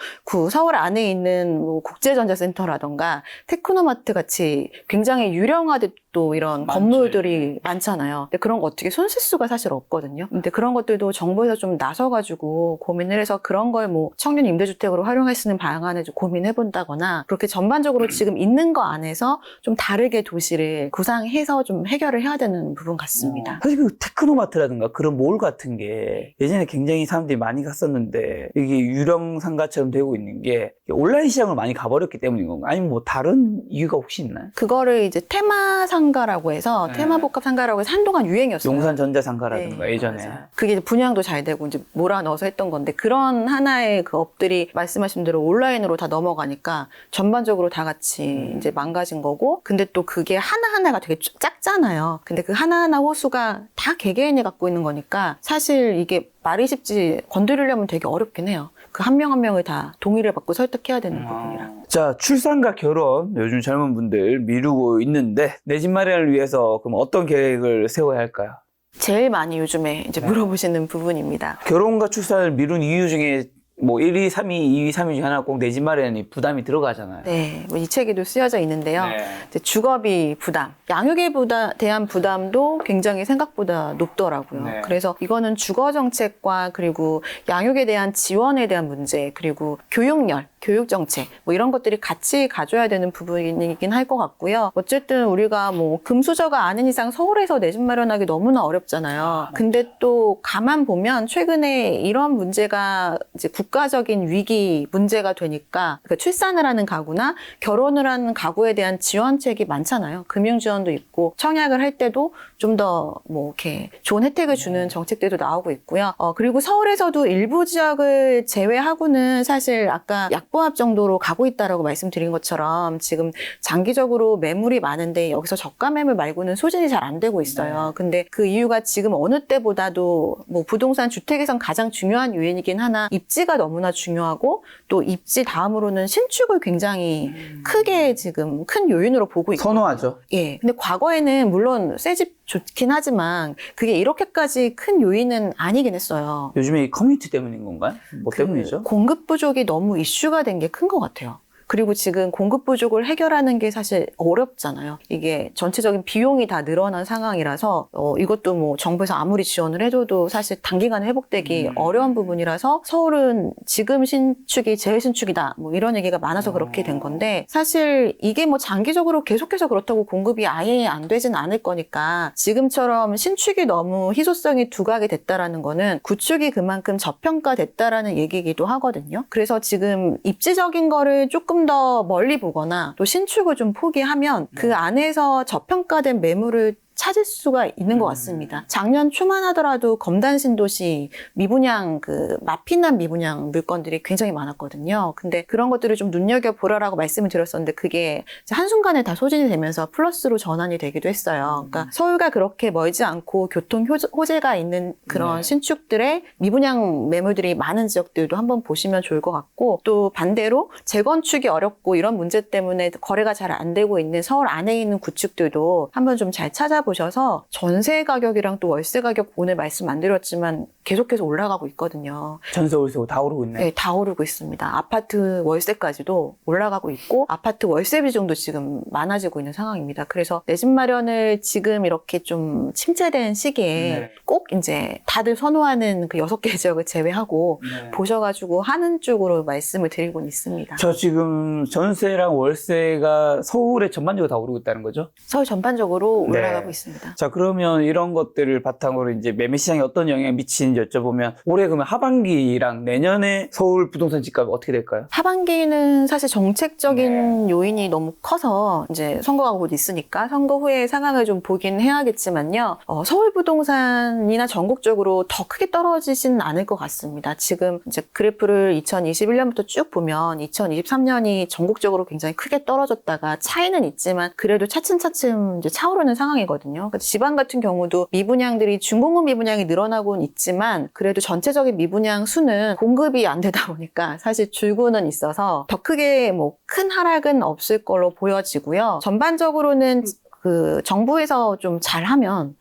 서울 안에 있는 뭐 국제전자센터라던가 테크노마트 같이 굉장히 유령화된 또 이런 많죠. 건물들이 많잖아요. 근데 그런 거 어떻게 손쓸 수가 사실 없거든요. 근데 그런 것들도 정부에서 좀 나서가지고 고민을 해서 그런 걸 뭐 청년 임대주택으로 활용할 수 있는 방안을 좀 고민해 본다거나 그렇게 전반적으로 지금 있는 거 안에서 좀 다르게 도시를 구상해서 좀 해결을 해야 되는 부분 같습니다. 사실 그 테크노마트라든가 그런 몰 같은 게 예전에 굉장히 사람들이 많이 갔었는데 이게 유령상가처럼 되고 있는 게 온라인 시장을 많이 가버렸기 때문인 건가? 아니면 뭐 다른 이유가 혹시 있나요? 그거를 이제 테마상 상가라고 해서 네. 테마복합 상가라고 해서 한동안 유행이었어요. 용산전자상가라든가 네, 예전에. 맞아요. 그게 이제 분양도 잘 되고 이제 몰아넣어서 했던 건데 그런 하나의 그 업들이 말씀하신 대로 온라인으로 다 넘어가니까 전반적으로 다 같이 이제 망가진 거고 근데 또 그게 하나하나가 되게 작잖아요. 근데 그 하나하나 호수가 다 개개인이 갖고 있는 거니까 사실 이게 말이 쉽지 건드리려면 되게 어렵긴 해요. 그 한 명 한 명을 다 동의를 받고 설득해야 되는 부분이라. 자, 출산과 결혼 요즘 젊은 분들 미루고 있는데 내 집 마련을 위해서 그럼 어떤 계획을 세워야 할까요? 제일 많이 요즘에 이제 물어보시는 부분입니다. 결혼과 출산을 미룬 이유 중에 뭐 1, 2, 3위, 2위, 3위 중에 하나 꼭 내 집 마련이 부담이 들어가잖아요. 네, 뭐이 책에도 쓰여져 있는데요. 네. 이제 주거비 부담, 양육에 대한 부담도 굉장히 생각보다 높더라고요. 네. 그래서 이거는 주거 정책과 그리고 양육에 대한 지원에 대한 문제, 그리고 교육열, 교육 정책 뭐 이런 것들이 같이 가져야 되는 부분이긴 할 것 같고요. 어쨌든 우리가 뭐 금수저가 아닌 이상 서울에서 내 집 마련하기 너무나 어렵잖아요. 근데 또 가만 보면 최근에 이런 문제가 이제 국가적인 위기 문제가 되니까 그러니까 출산을 하는 가구나 결혼을 하는 가구에 대한 지원책이 많잖아요. 금융 지원도 있고 청약을 할 때도 좀 더 뭐 이렇게 좋은 혜택을 주는 정책들도 나오고 있고요. 그리고 서울에서도 일부 지역을 제외하고는 사실 아까 약보합 정도로 가고 있다라고 말씀드린 것처럼 지금 장기적으로 매물이 많은데 여기서 저가 매물 말고는 소진이 잘 안 되고 있어요. 근데 그 이유가 지금 어느 때보다도 뭐 부동산 주택에선 가장 중요한 요인이긴 하나 입지가 너무나 중요하고 또 입지 다음으로는 신축을 굉장히 크게 지금 큰 요인으로 보고 있고 선호하죠. 예. 근데 과거에는 물론 새 집 좋긴 하지만 그게 이렇게까지 큰 요인은 아니긴 했어요. 요즘에 이 커뮤니티 때문인 건가요? 뭐 때문이죠? 공급 부족이 너무 이슈가 된 게 큰 것 같아요. 그리고 지금 공급 부족을 해결하는 게 사실 어렵잖아요. 이게 전체적인 비용이 다 늘어난 상황이라서 이것도 뭐 정부에서 아무리 지원을 해줘도 사실 단기간에 회복되기 어려운 부분이라서 서울은 지금 신축이 제일 신축이다. 뭐 이런 얘기가 많아서 그렇게 된 건데 사실 이게 뭐 장기적으로 계속해서 그렇다고 공급이 아예 안 되진 않을 거니까 지금처럼 신축이 너무 희소성이 두각이 됐다라는 거는 구축이 그만큼 저평가됐다라는 얘기이기도 하거든요. 그래서 지금 입지적인 거를 조금 더 멀리 보거나 또 신축을 좀 포기하면 그 안에서 저평가된 매물을 찾을 수가 있는 것 같습니다. 작년 초만 하더라도 검단 신도시 미분양 마피난 미분양 물건들이 굉장히 많았거든요. 근데 그런 것들을 좀 눈여겨보라라고 말씀을 드렸었는데 그게 한순간에 다 소진이 되면서 플러스로 전환이 되기도 했어요. 그러니까 서울과 그렇게 멀지 않고 교통 호재가 있는 그런 신축들의 미분양 매물들이 많은 지역들도 한번 보시면 좋을 것 같고 또 반대로 재건축이 어렵고 이런 문제 때문에 거래가 잘 안 되고 있는 서울 안에 있는 구축들도 한번 좀 잘 찾아보셔서 전세 가격이랑 또 월세 가격 오늘 말씀 안 드렸지만 계속해서 올라가고 있거든요. 전세 월세 다 오르고 있네. 네, 다 오르고 있습니다. 아파트 월세까지도 올라가고 있고 아파트 월세 비중도 지금 많아지고 있는 상황입니다. 그래서 내 집 마련을 지금 이렇게 좀 침체된 시기에 꼭 이제 다들 선호하는 그 6개 지역을 제외하고 보셔가지고 하는 쪽으로 말씀을 드리고는 있습니다. 저 지금 전세랑 월세가 서울에 전반적으로 다 오르고 있다는 거죠? 서울 전반적으로 올라가고 있습니다. 자, 그러면 이런 것들을 바탕으로 이제 매매 시장에 어떤 영향을 미치는지 여쭤보면 올해 그러면 하반기랑 내년에 서울 부동산 집값이 어떻게 될까요? 하반기는 사실 정책적인 요인이 너무 커서 이제 선거가 곧 있으니까 선거 후에 상황을 좀 보긴 해야겠지만요. 서울 부동산이나 전국적으로 더 크게 떨어지지는 않을 것 같습니다. 지금 이제 그래프를 2021년부터 쭉 보면 2023년이 전국적으로 굉장히 크게 떨어졌다가 차이는 있지만 그래도 차츰차츰 이제 차오르는 상황이거든요. 그러니까 지방 같은 경우도 미분양들이 중공급 미분양이 늘어나고는 있지만 그래도 전체적인 미분양 수는 공급이 안 되다 보니까 사실 줄고는 있어서 더 크게 뭐 큰 하락은 없을 걸로 보여지고요. 전반적으로는 그 정부에서 좀 잘하면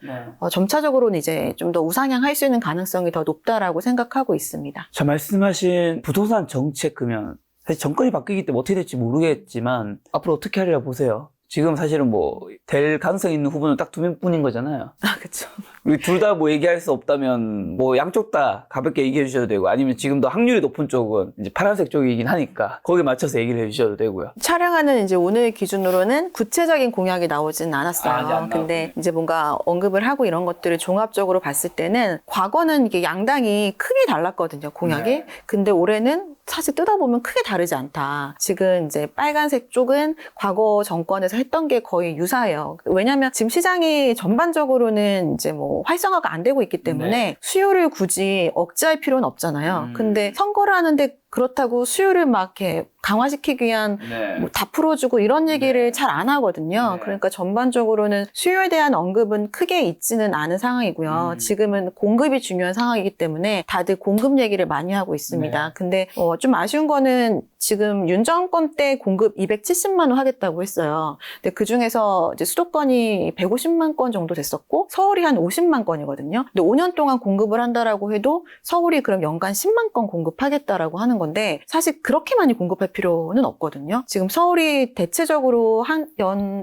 점차적으로는 이제 좀 더 우상향할 수 있는 가능성이 더 높다라고 생각하고 있습니다. 자, 말씀하신 부동산 정책 그러면 사실 정권이 바뀌기 때문에 어떻게 될지 모르겠지만 앞으로 어떻게 하리라 보세요? 지금 사실은 뭐 될 가능성이 있는 후보는 딱 2명뿐인 거잖아요. 아, 그렇죠. 우리 둘 다 뭐 얘기할 수 없다면 뭐 양쪽 다 가볍게 얘기해 주셔도 되고 아니면 지금도 확률이 높은 쪽은 이제 파란색 쪽이긴 하니까 거기에 맞춰서 얘기를 해 주셔도 되고요. 촬영하는 이제 오늘 기준으로는 구체적인 공약이 나오진 않았어요. 이제 안 근데 이제 뭔가 언급을 하고 이런 것들을 종합적으로 봤을 때는 과거는 이게 양당이 크게 달랐거든요, 공약이. 네. 근데 올해는 사실 뜯어보면 크게 다르지 않다. 지금 이제 빨간색 쪽은 과거 정권에서 했던 게 거의 유사해요. 왜냐하면 지금 시장이 전반적으로는 이제 뭐 활성화가 안 되고 있기 때문에 네. 수요를 굳이 억제할 필요는 없잖아요. 근데 선거를 하는데 그렇다고 수요를 막 이렇게 강화시키기 위한 네. 뭐 다 풀어주고 이런 얘기를 잘 안 하거든요. 네. 그러니까 전반적으로는 수요에 대한 언급은 크게 있지는 않은 상황이고요. 지금은 공급이 중요한 상황이기 때문에 다들 공급 얘기를 많이 하고 있습니다. 네. 근데 좀 아쉬운 거는 지금 윤 정권 때 공급 270만 호 하겠다고 했어요. 근데 그 중에서 이제 수도권이 150만 건 정도 됐었고 서울이 한 50만 건이거든요. 근데 5년 동안 공급을 한다라고 해도 서울이 그럼 연간 10만 건 공급하겠다라고 하는 건데 사실 그렇게 많이 공급할 필요는 없거든요. 지금 서울이 대체적으로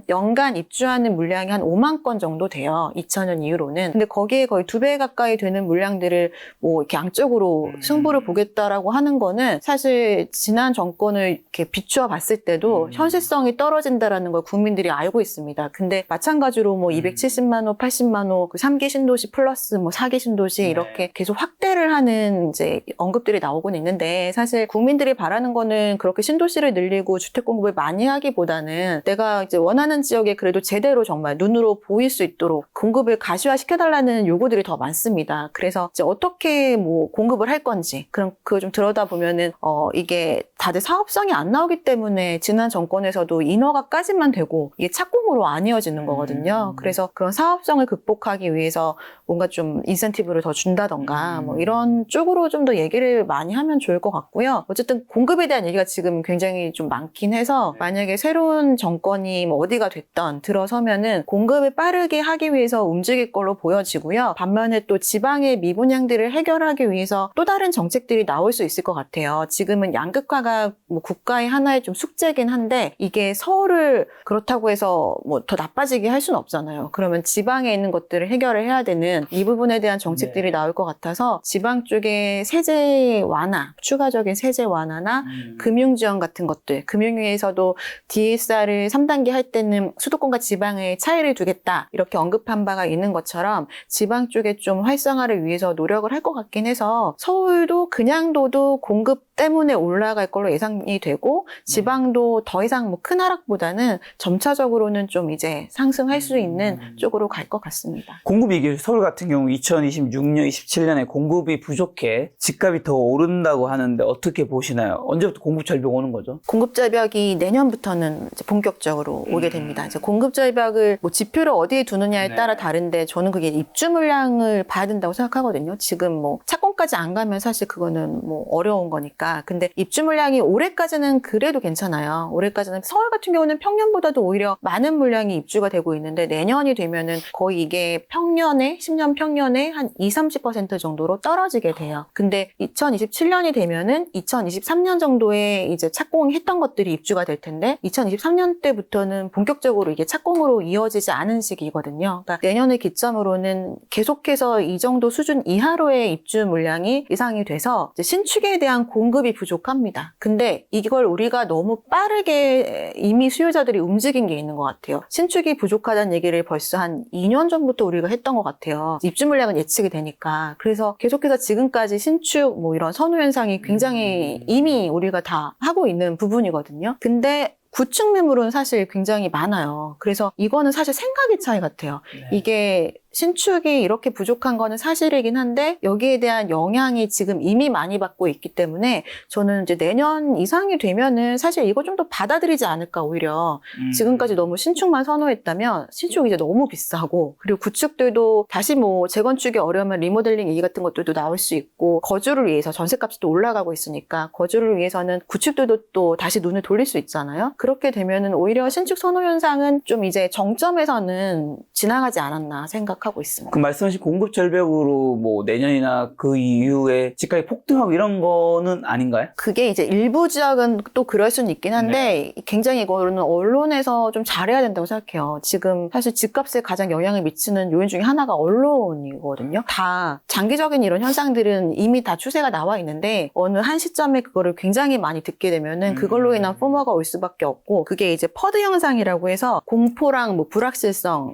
연간 입주하는 물량이 한 5만 건 정도 돼요. 2000년 이후로는. 근데 거기에 거의 2배 가까이 되는 물량들을 뭐 이렇게 양쪽으로 승부를 보겠다라고 하는 거는 사실 지난 정권을 이렇게 비추어 봤을 때도 현실성이 떨어진다라는 걸 국민들이 알고 있습니다. 근데 마찬가지로 뭐 270만 호, 80만 호, 그 3기 신도시 플러스 뭐 4기 신도시 이렇게 계속 확대를 하는 이제 언급들이 나오곤 있는데 사실 국민들이 바라는 거는 그렇게 신도시를 늘리고 주택 공급을 많이 하기보다는 내가 이제 원하는 지역에 그래도 제대로 정말 눈으로 보일 수 있도록 공급을 가시화시켜달라는 요구들이 더 많습니다. 그래서 이제 어떻게 뭐 공급을 할 건지 그럼 그거 좀 들여다보면은 이게 다들 사업성이 안 나오기 때문에 지난 정권에서도 인허가까지만 되고 이게 착공으로 안 이어지는 거거든요. 그래서 그런 사업성을 극복하기 위해서 뭔가 좀 인센티브를 더 준다던가 뭐 이런 쪽으로 좀 더 얘기를 많이 하면 좋을 것 같고요. 어쨌든 공급에 대한 얘기가 지금 굉장히 좀 많긴 해서 만약에 새로운 정권이 뭐 어디가 됐던 들어서면은 공급을 빠르게 하기 위해서 움직일 걸로 보여지고요. 반면에 또 지방의 미분양들을 해결하기 위해서 또 다른 정책들이 나올 수 있을 것 같아요. 지금은 양극화가 뭐 국가의 하나의 좀 숙제긴 한데 이게 서울을 그렇다고 해서 뭐 더 나빠지게 할 수는 없잖아요. 그러면 지방에 있는 것들을 해결을 해야 되는 이 부분에 대한 정책들이 나올 것 같아서 지방 쪽에 세제 완화, 추가적인 세제 완화나 금융 지원 같은 것들, 금융위에서도 DSR을 3단계 할 때는 수도권과 지방의 차이를 두겠다 이렇게 언급한 바가 있는 것처럼 지방 쪽에 좀 활성화를 위해서 노력을 할 것 같긴 해서 서울도 그냥도도 공급 때문에 올라갈 걸로 예상이 되고 지방도 더 이상 뭐 큰 하락보다는 점차적으로는 좀 이제 상승할 수 있는 쪽으로 갈 것 같습니다. 공급 얘기 서울 같은 경우 2026년, 27년에 공급이 부족해 집값이 더 오른다고 하는데 어떻게 보시나요? 언제부터 공급 절벽 오는 거죠? 공급 절벽이 내년부터는 이제 본격적으로 오게 됩니다. 이제 공급 절벽을 뭐 지표를 어디에 두느냐에 따라 다른데 저는 그게 입주 물량을 봐야 된다고 생각하거든요. 지금 뭐 착공까지 안 가면 사실 그거는 뭐 어려운 거니까. 근데 입주 물량이 올해까지는 그래도 괜찮아요. 올해까지는 서울 같은 경우는 평년보다도 오히려 많은 물량이 입주가 되고 있는데 내년이 되면은 거의 이게 평년에 10년 평년에 한 20-30% 정도로 떨어지게 돼요. 근데 2027년이 되면은 2023년 정도에 이제 착공했던 것들이 입주가 될 텐데 2023년 때부터는 본격적으로 이게 착공으로 이어지지 않은 시기거든요. 그러니까 내년을 기점으로는 계속해서 이 정도 수준 이하로의 입주 물량이 예상이 돼서 이제 신축에 대한 공급이 부족합니다. 근데 이걸 우리가 너무 빠르게 이미 수요자들이 움직인 게 있는 것 같아요. 신축이 부족하다는 얘기를 벌써 한 2년 전부터 우리가 했던 것 같아요. 입주 물량은 예측이 되니까. 그래서 계속해서 지금까지 신축 뭐 이런 선호 현상이 굉장히 이미 우리가 다 하고 있는 부분이거든요. 근데 구축 매물은 사실 굉장히 많아요. 그래서 이거는 사실 생각의 차이 같아요. 이게 신축이 이렇게 부족한 거는 사실이긴 한데 여기에 대한 영향이 지금 이미 많이 받고 있기 때문에 저는 이제 내년 이상이 되면은 사실 이거 좀 더 받아들이지 않을까 오히려 지금까지 너무 신축만 선호했다면 신축이 이제 너무 비싸고 그리고 구축들도 다시 뭐 재건축이 어려우면 리모델링 얘기 같은 것들도 나올 수 있고 거주를 위해서 전셋값이 또 올라가고 있으니까 거주를 위해서는 구축들도 또 다시 눈을 돌릴 수 있잖아요. 그렇게 되면은 오히려 신축 선호 현상은 좀 이제 정점에서는 지나가지 않았나 생각 생각하고 있습니다. 그 말씀하신 공급 절벽으로 뭐 내년이나 그 이후에 집값이 폭등하고 이런 거는 아닌가요? 그게 이제 일부 지역은 또 그럴 수는 있긴 한데 굉장히 이거는 언론에서 좀 잘해야 된다고 생각해요. 지금 사실 집값에 가장 영향을 미치는 요인 중에 하나가 언론이거든요. 다 장기적인 이런 현상들은 이미 다 추세가 나와 있는데 어느 한 시점에 그거를 굉장히 많이 듣게 되면은 그걸로 인한 포모가 올 수밖에 없고 그게 이제 퍼드 현상이라고 해서 공포랑 뭐 불확실성,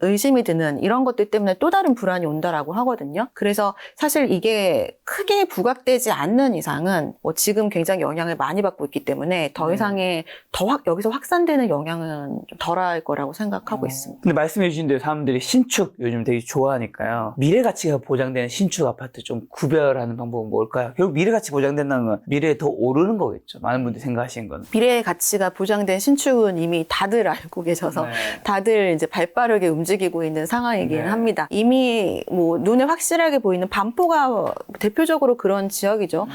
의심이 드는 이런 것들 때문에 또 다른 불안이 온다라고 하거든요. 그래서 사실 이게 크게 부각되지 않는 이상은 뭐 지금 굉장히 영향을 많이 받고 있기 때문에 더 이상의 여기서 확산되는 영향은 좀 덜할 거라고 생각하고 있습니다. 근데 말씀해 주신 대로 사람들이 신축 요즘 되게 좋아하니까요. 미래 가치가 보장되는 신축 아파트 좀 구별하는 방법은 뭘까요? 결국 미래 가치 보장된다는 건 미래에 더 오르는 거겠죠. 많은 분들이 생각하시는 건. 미래의 가치가 보장된 신축은 이미 다들 알고 계셔서 다들 이제 발빠르게 움직이고 있는 상황이긴 합니다. 이미 뭐 눈에 확실하게 보이는 반포가 대표적으로 그런 지역이죠.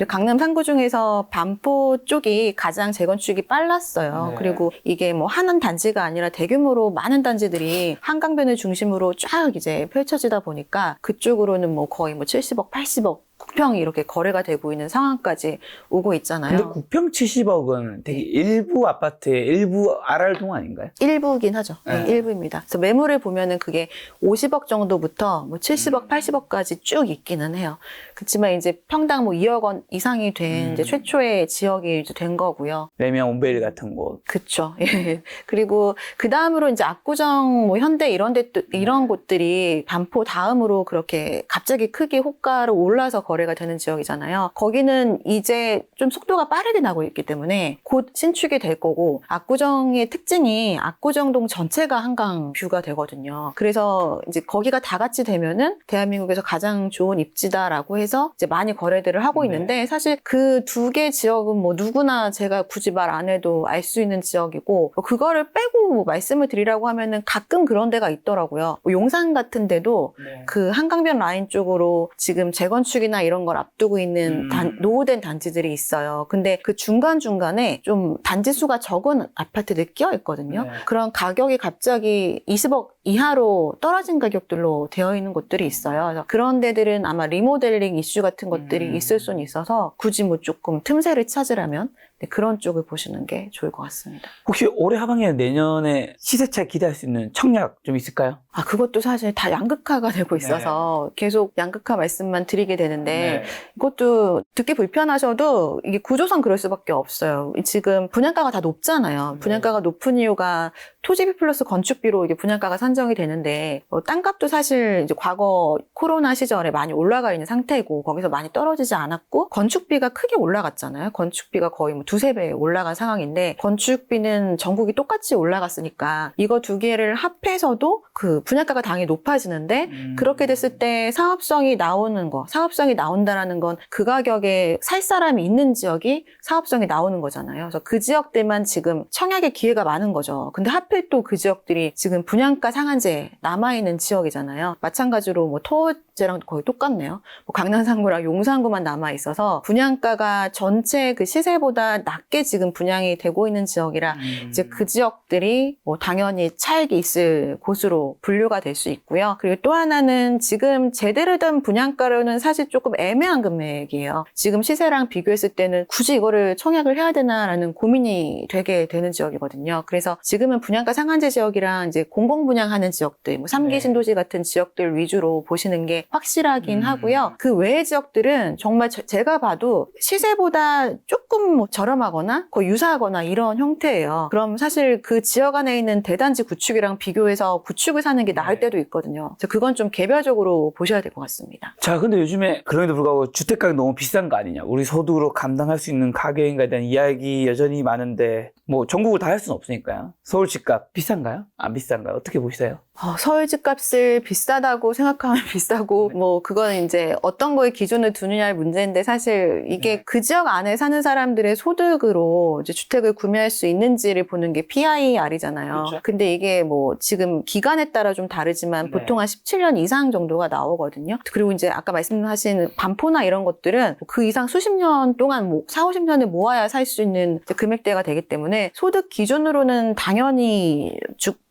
강남 3구 중에서 반포 쪽이 가장 재건축이 빨랐어요. 그리고 이게 뭐 하나는 단지가 아니라 대규모로 많은 단지들이 한강변을 중심으로 쫙 이제 펼쳐지다 보니까 그쪽으로는 뭐 거의 뭐 70억, 80억 국평이 이렇게 거래가 되고 있는 상황까지 오고 있잖아요. 근데 국평 70억은 되게 일부 아파트의 일부 RR동 아닌가요? 일부긴 하죠. 네, 일부입니다. 그래서 매물을 보면은 그게 50억 정도부터 뭐 70억, 80억까지 쭉 있기는 해요. 그렇지만 이제 평당 뭐 2억 원 이상이 된 이제 최초의 지역이 이제 된 거고요. 레미안 온베일 같은 곳. 그쵸. 예. 그리고 그 다음으로 이제 압구정, 뭐 현대 이런 곳들이 반포 다음으로 그렇게 갑자기 크게 호가로 올라서 거래가 되는 지역이잖아요. 거기는 이제 좀 속도가 빠르게 나고 있기 때문에 곧 신축이 될 거고 압구정의 특징이 압구정동 전체가 한강 뷰가 되거든요. 그래서 이제 거기가 다 같이 되면은 대한민국에서 가장 좋은 입지다라고 해서 이제 많이 거래들을 하고 있는데 사실 그 두 개 지역은 뭐 누구나 제가 굳이 말 안 해도 알 수 있는 지역이고 그거를 빼고 말씀을 드리라고 하면은 가끔 그런 데가 있더라고요. 뭐 용산 같은 데도 그 한강변 라인 쪽으로 지금 재건축이나 이런 걸 앞두고 있는 노후된 단지들이 있어요. 근데 그 중간중간에 좀 단지 수가 적은 아파트들이 끼어 있거든요. 그런 가격이 갑자기 20억 이하로 떨어진 가격들로 되어 있는 곳들이 있어요. 그래서 그런 데들은 아마 리모델링 이슈 같은 것들이 있을 수는 있어서 굳이 뭐 조금 틈새를 찾으라면 그런 쪽을 보시는 게 좋을 것 같습니다. 혹시 올해 하반기에 내년에 시세차익 기대할 수 있는 청약 좀 있을까요? 그것도 사실 다 양극화가 되고 있어서 계속 양극화 말씀만 드리게 되는데 이것도 듣기 불편하셔도 이게 구조상 그럴 수밖에 없어요. 지금 분양가가 다 높잖아요. 분양가가 높은 이유가 토지비 플러스 건축비로 이게 분양가가 산정이 되는데 땅값도 사실 이제 과거 코로나 시절에 많이 올라가 있는 상태고 거기서 많이 떨어지지 않았고 건축비가 크게 올라갔잖아요. 건축비가 거의 뭐 두세 배 올라간 상황인데 건축비는 전국이 똑같이 올라갔으니까 이거 두 개를 합해서도 그 분양가가 당연히 높아지는데 그렇게 됐을 때 사업성이 나온다라는 건 그 가격에 살 사람이 있는 지역이 사업성이 나오는 거잖아요. 그래서 그 지역들만 지금 청약의 기회가 많은 거죠. 근데 하필 또 그 지역들이 지금 분양가 상한제 남아있는 지역이잖아요. 마찬가지로 뭐 토지랑 거의 똑같네요. 뭐 강남 3구랑 용산 3구만 남아있어서 분양가가 전체 그 시세보다 낮게 지금 분양이 되고 있는 지역이라 이제 그 지역들이 뭐 당연히 차익이 있을 곳으로 분류가 될 수 있고요. 그리고 또 하나는 지금 제대로 된 분양가로는 사실 조금 애매한 금액이에요. 지금 시세랑 비교했을 때는 굳이 이거를 청약을 해야 되나라는 고민이 되게 되는 지역이거든요. 그래서 지금은 분양가 상한제 지역이랑 이제 공공분양하는 지역들, 뭐 3기 신도시 같은 지역들 위주로 보시는 게 확실하긴 하고요. 그 외의 지역들은 정말 제가 봐도 시세보다 조금 뭐 저렴하거나 거의 유사하거나 이런 형태예요. 그럼 사실 그 지역 안에 있는 대단지 구축이랑 비교해서 구축을 사는 게 나을 때도 있거든요. 그래서 그건 좀 개별적으로 보셔야 될 것 같습니다. 자, 근데 요즘에 그럼에도 불구하고 주택가격이 너무 비싼 거 아니냐? 우리 소득으로 감당할 수 있는 가격인가에 대한 이야기 여전히 많은데 뭐 전국을 다 할 수는 없으니까요. 서울 집값 비싼가요? 안 비싼가요? 어떻게 보시세요? 서울 집값을 비싸다고 생각하면 비싸고 뭐 그거는 이제 어떤 거에 기준을 두느냐의 문제인데 사실 이게 그 지역 안에 사는 사람들의 소득으로 이제 주택을 구매할 수 있는지를 보는 게 PIR이잖아요. 그렇죠. 근데 이게 뭐 지금 기간에 따라 좀 다르지만 보통 한 17년 이상 정도가 나오거든요. 그리고 이제 아까 말씀하신 반포나 이런 것들은 그 이상 수십 년 동안 뭐 4, 50년을 모아야 살 수 있는 금액대가 되기 때문에 소득 기준으로는 당연히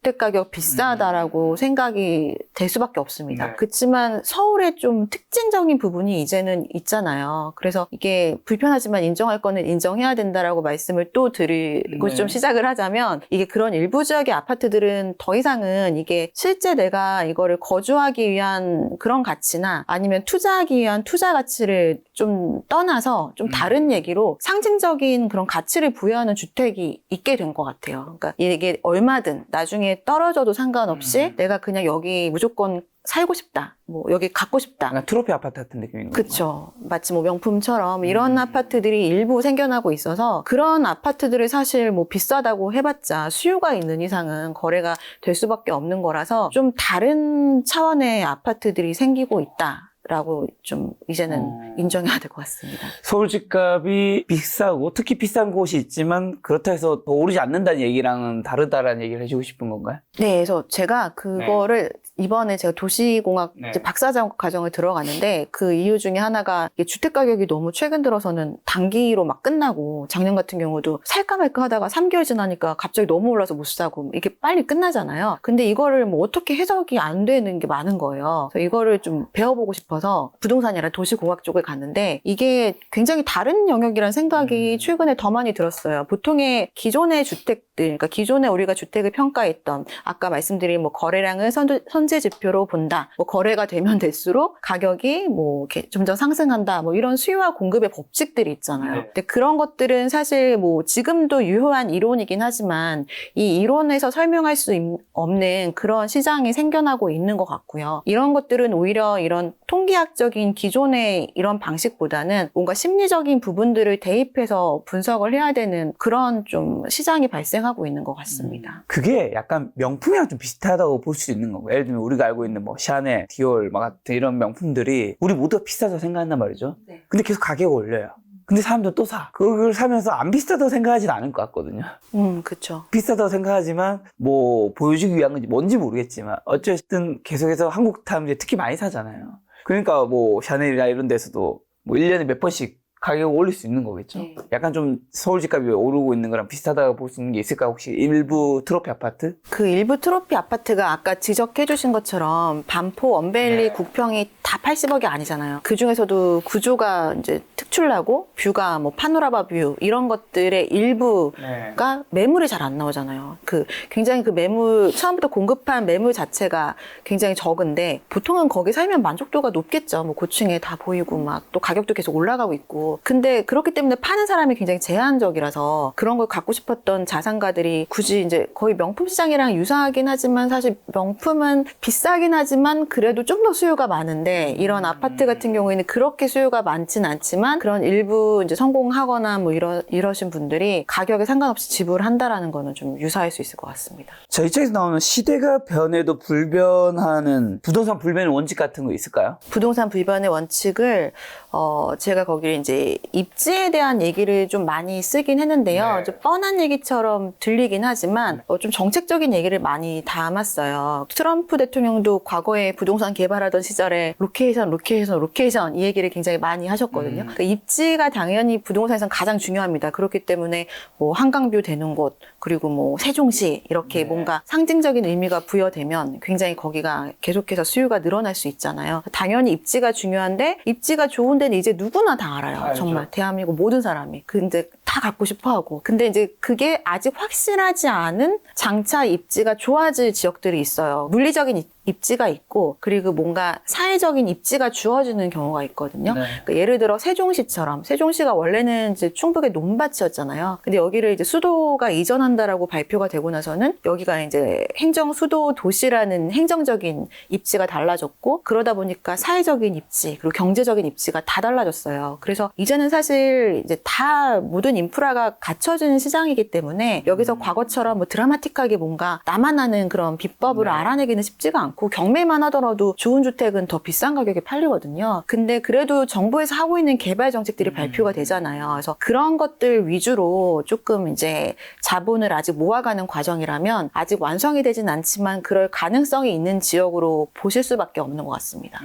주택 가격 비싸다라고 생각이 될 수밖에 없습니다. 네. 그렇지만 서울의 좀 특징적인 부분이 이제는 있잖아요. 그래서 이게 불편하지만 인정할 거는 인정해야 된다라고 말씀을 또 드리고 네. 좀 시작을 하자면 이게 그런 일부 지역의 아파트들은 더 이상은 이게 실제 내가 이거를 거주하기 위한 그런 가치나 아니면 투자하기 위한 투자 가치를 좀 떠나서 좀 다른 얘기로 상징적인 그런 가치를 부여하는 주택이 있게 된 것 같아요. 그러니까 이게 얼마든 나중에 떨어져도 상관없이 내가 그냥 여기 무조건 살고 싶다. 뭐 여기 갖고 싶다. 약간 트로피 아파트 같은 느낌인 거죠. 그렇죠. 마치 뭐 명품처럼 이런 아파트들이 일부 생겨나고 있어서 그런 아파트들을 사실 뭐 비싸다고 해봤자 수요가 있는 이상은 거래가 될 수밖에 없는 거라서 좀 다른 차원의 아파트들이 생기고 있다. 라고 좀 이제는 인정해야 될 것 같습니다. 서울 집값이 비싸고 특히 비싼 곳이 있지만 그렇다 해서 더 오르지 않는다는 얘기랑은 다르다라는 얘기를 해주고 싶은 건가요? 네, 그래서 제가 그거를 이번에 제가 도시공학 네. 이제 박사과정을 들어갔는데 그 이유 중에 하나가 이게 주택 가격이 너무 최근 들어서는 단기로 막 끝나고 작년 같은 경우도 살까 말까 하다가 3개월 지나니까 갑자기 너무 올라서 못 사고 이게 빨리 끝나잖아요. 근데 이거를 뭐 어떻게 해석이 안 되는 게 많은 거예요. 그래서 이거를 좀 배워보고 싶어서 부동산이 아니라 도시공학 쪽을 갔는데 이게 굉장히 다른 영역이라는 생각이 최근에 더 많이 들었어요. 보통의 기존의 주택들, 그러니까 기존에 우리가 주택을 평가했던 아까 말씀드린 뭐 거래량을 선제 지표로 본다. 뭐 거래가 되면 될수록 가격이 뭐 이렇게 점점 상승한다. 뭐 이런 수요와 공급의 법칙들이 있잖아요. 네. 근데 그런 것들은 사실 뭐 지금도 유효한 이론이긴 하지만 이 이론에서 설명할 수 없는 그런 시장이 생겨나고 있는 것 같고요. 이런 것들은 오히려 이런 통계학적인 기존의 이런 방식보다는 뭔가 심리적인 부분들을 대입해서 분석을 해야 되는 그런 좀 시장이 발생하고 있는 것 같습니다. 그게 약간 명품이랑 좀 비슷하다고 볼 수 있는 거고 예를 들면 우리가 알고 있는 뭐 샤넬, 디올 막 같은 이런 명품들이 우리 모두가 비싸다고 생각한단 말이죠. 네. 근데 계속 가격을 올려요. 근데 사람들 또 사. 그걸 사면서 안 비싸다고 생각하진 않을 것 같거든요. 그쵸. 비싸다고 생각하지만 뭐 보여주기 위한 건지 뭔지 모르겠지만 어쨌든 계속해서 한국 사람들이 특히 많이 사잖아요. 그러니까 뭐 샤넬이나 이런 데서도 뭐 1년에 몇 번씩 가격을 올릴 수 있는 거겠죠. 네. 약간 좀 서울 집값이 오르고 있는 거랑 비슷하다고 볼 수 있는 게 있을까? 혹시 일부 트로피 아파트? 그 일부 트로피 아파트가 아까 지적해 주신 것처럼 반포, 원베일리, 국평이 다 80억이 아니잖아요. 그 중에서도 구조가 이제 특출나고 뷰가 뭐 파노라마 뷰 이런 것들의 일부가 매물이 잘 안 나오잖아요. 굉장히 그 매물 처음부터 공급한 매물 자체가 굉장히 적은데 보통은 거기 살면 만족도가 높겠죠. 뭐 고층에 다 보이고 막 또 가격도 계속 올라가고 있고. 근데 그렇기 때문에 파는 사람이 굉장히 제한적이라서 그런 걸 갖고 싶었던 자산가들이 굳이 이제 거의 명품 시장이랑 유사하긴 하지만 사실 명품은 비싸긴 하지만 그래도 좀 더 수요가 많은데 이런 아파트 같은 경우에는 그렇게 수요가 많진 않지만 그런 일부 이제 성공하거나 뭐 이러신 분들이 가격에 상관없이 지불한다라는 거는 좀 유사할 수 있을 것 같습니다. 자, 이 책에서 나오는 시대가 변해도 불변하는 부동산 불변의 원칙 같은 거 있을까요? 부동산 불변의 원칙을 제가 거기에 이제 입지에 대한 얘기를 좀 많이 쓰긴 했는데요. 좀 뻔한 얘기처럼 들리긴 하지만 좀 정책적인 얘기를 많이 담았어요. 트럼프 대통령도 과거에 부동산 개발하던 시절에 로케이션 이 얘기를 굉장히 많이 하셨거든요. 그러니까 입지가 당연히 부동산에선 가장 중요합니다. 그렇기 때문에 뭐 한강뷰 되는 곳 그리고 뭐 세종시 이렇게 뭔가 상징적인 의미가 부여되면 굉장히 거기가 계속해서 수요가 늘어날 수 있잖아요. 당연히 입지가 중요한데 입지가 좋은 데는 이제 누구나 다 알아요. 정말 대한민국 모든 사람이. 근데 다 갖고 싶어 하고. 근데 이제 그게 아직 확실하지 않은 장차 입지가 좋아질 지역들이 있어요. 물리적인 입지가 있고 그리고 뭔가 사회적인 입지가 주어지는 경우가 있거든요. 그러니까 예를 들어 세종시처럼 세종시가 원래는 이제 충북의 논밭이었잖아요. 근데 여기를 이제 수도가 이전한다라고 발표가 되고 나서는 여기가 이제 행정 수도 도시라는 행정적인 입지가 달라졌고 그러다 보니까 사회적인 입지 그리고 경제적인 입지가 다 달라졌어요. 그래서 이제는 사실 이제 다 모든 인프라가 갖춰지는 시장이기 때문에 여기서 과거처럼 뭐 드라마틱하게 뭔가 나만 아는 그런 비법을 알아내기는 쉽지가 않고 경매만 하더라도 좋은 주택은 더 비싼 가격에 팔리거든요. 근데 그래도 정부에서 하고 있는 개발 정책들이 발표가 되잖아요. 그래서 그런 것들 위주로 조금 이제 자본을 아직 모아가는 과정이라면 아직 완성이 되진 않지만 그럴 가능성이 있는 지역으로 보실 수밖에 없는 것 같습니다.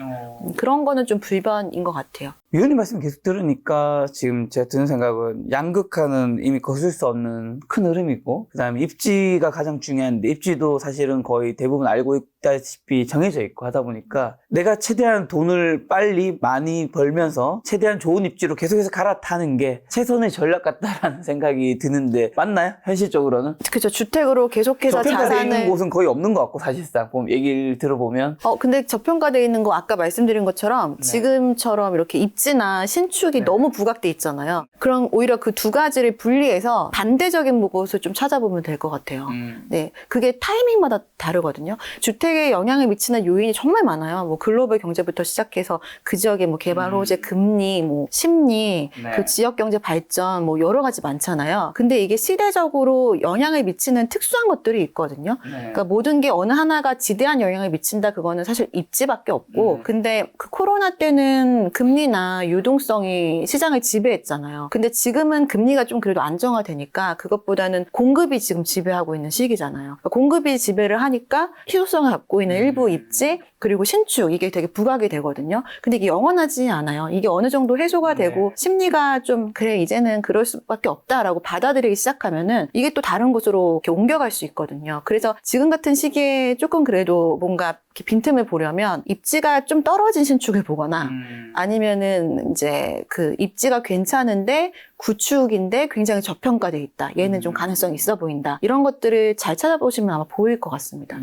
그런 거는 좀 불변인 것 같아요. 위원님 말씀 계속 들으니까 지금 제가 드는 생각은 양극화는 이미 거슬 수 없는 큰 흐름이고, 그 다음에 입지가 가장 중요한데, 입지도 사실은 거의 대부분 알고 있다시피 정해져 있고 하다 보니까 내가 최대한 돈을 빨리 많이 벌면서 최대한 좋은 입지로 계속해서 갈아타는 게 최선의 전략 같다라는 생각이 드는데, 맞나요? 현실적으로는? 그죠. 주택으로 계속해서 저평가되어 있는 자산을. 곳은 거의 없는 것 같고, 사실상 얘기를 들어보면. 근데 저평가되어 있는 거 아까 말씀드린 것처럼 네. 지금처럼 이렇게 입지나 신축이 네. 너무 부각돼 있잖아요. 그럼 오히려 그 두 가지를 분리해서 반대적인 곳을 좀 찾아보면 될 것 같아요. 네, 그게 타이밍마다 다르거든요. 주택에 영향을 미치는 요인이 정말 많아요. 뭐 글로벌 경제부터 시작해서 그 지역의 뭐 개발 호재, 금리, 뭐 심리, 네. 그 지역 경제 발전, 뭐 여러 가지 많잖아요. 근데 이게 시대적으로 영향을 미치는 특수한 것들이 있거든요. 네. 그러니까 모든 게 어느 하나가 지대한 영향을 미친다, 그거는 사실 입지밖에 없고, 근데 그 코로나 때는 금리나 유동성이 시장을 지배했잖아요. 근데 지금은 금리가 좀 그래도 안정화되니까 그것보다는 공급이 지금 지배하고 있는 시기잖아요. 그러니까 공급이 지배를 하니까 희소성을 갖고 있는 일부 입지, 그리고 신축, 이게 되게 부각이 되거든요. 근데 이게 영원하지 않아요. 이게 어느 정도 해소가 되고 심리가 좀 그래 이제는 그럴 수밖에 없다라고 받아들이기 시작하면은 이게 또 다른 곳으로 이렇게 옮겨갈 수 있거든요. 그래서 지금 같은 시기에 조금 그래도 뭔가 이렇게 빈틈을 보려면 입지가 좀 떨어진 신축을 보거나 아니면은 이제 그 입지가 괜찮은데 구축인데 굉장히 저평가돼 있다. 얘는 좀 가능성이 있어 보인다. 이런 것들을 잘 찾아보시면 아마 보일 것 같습니다.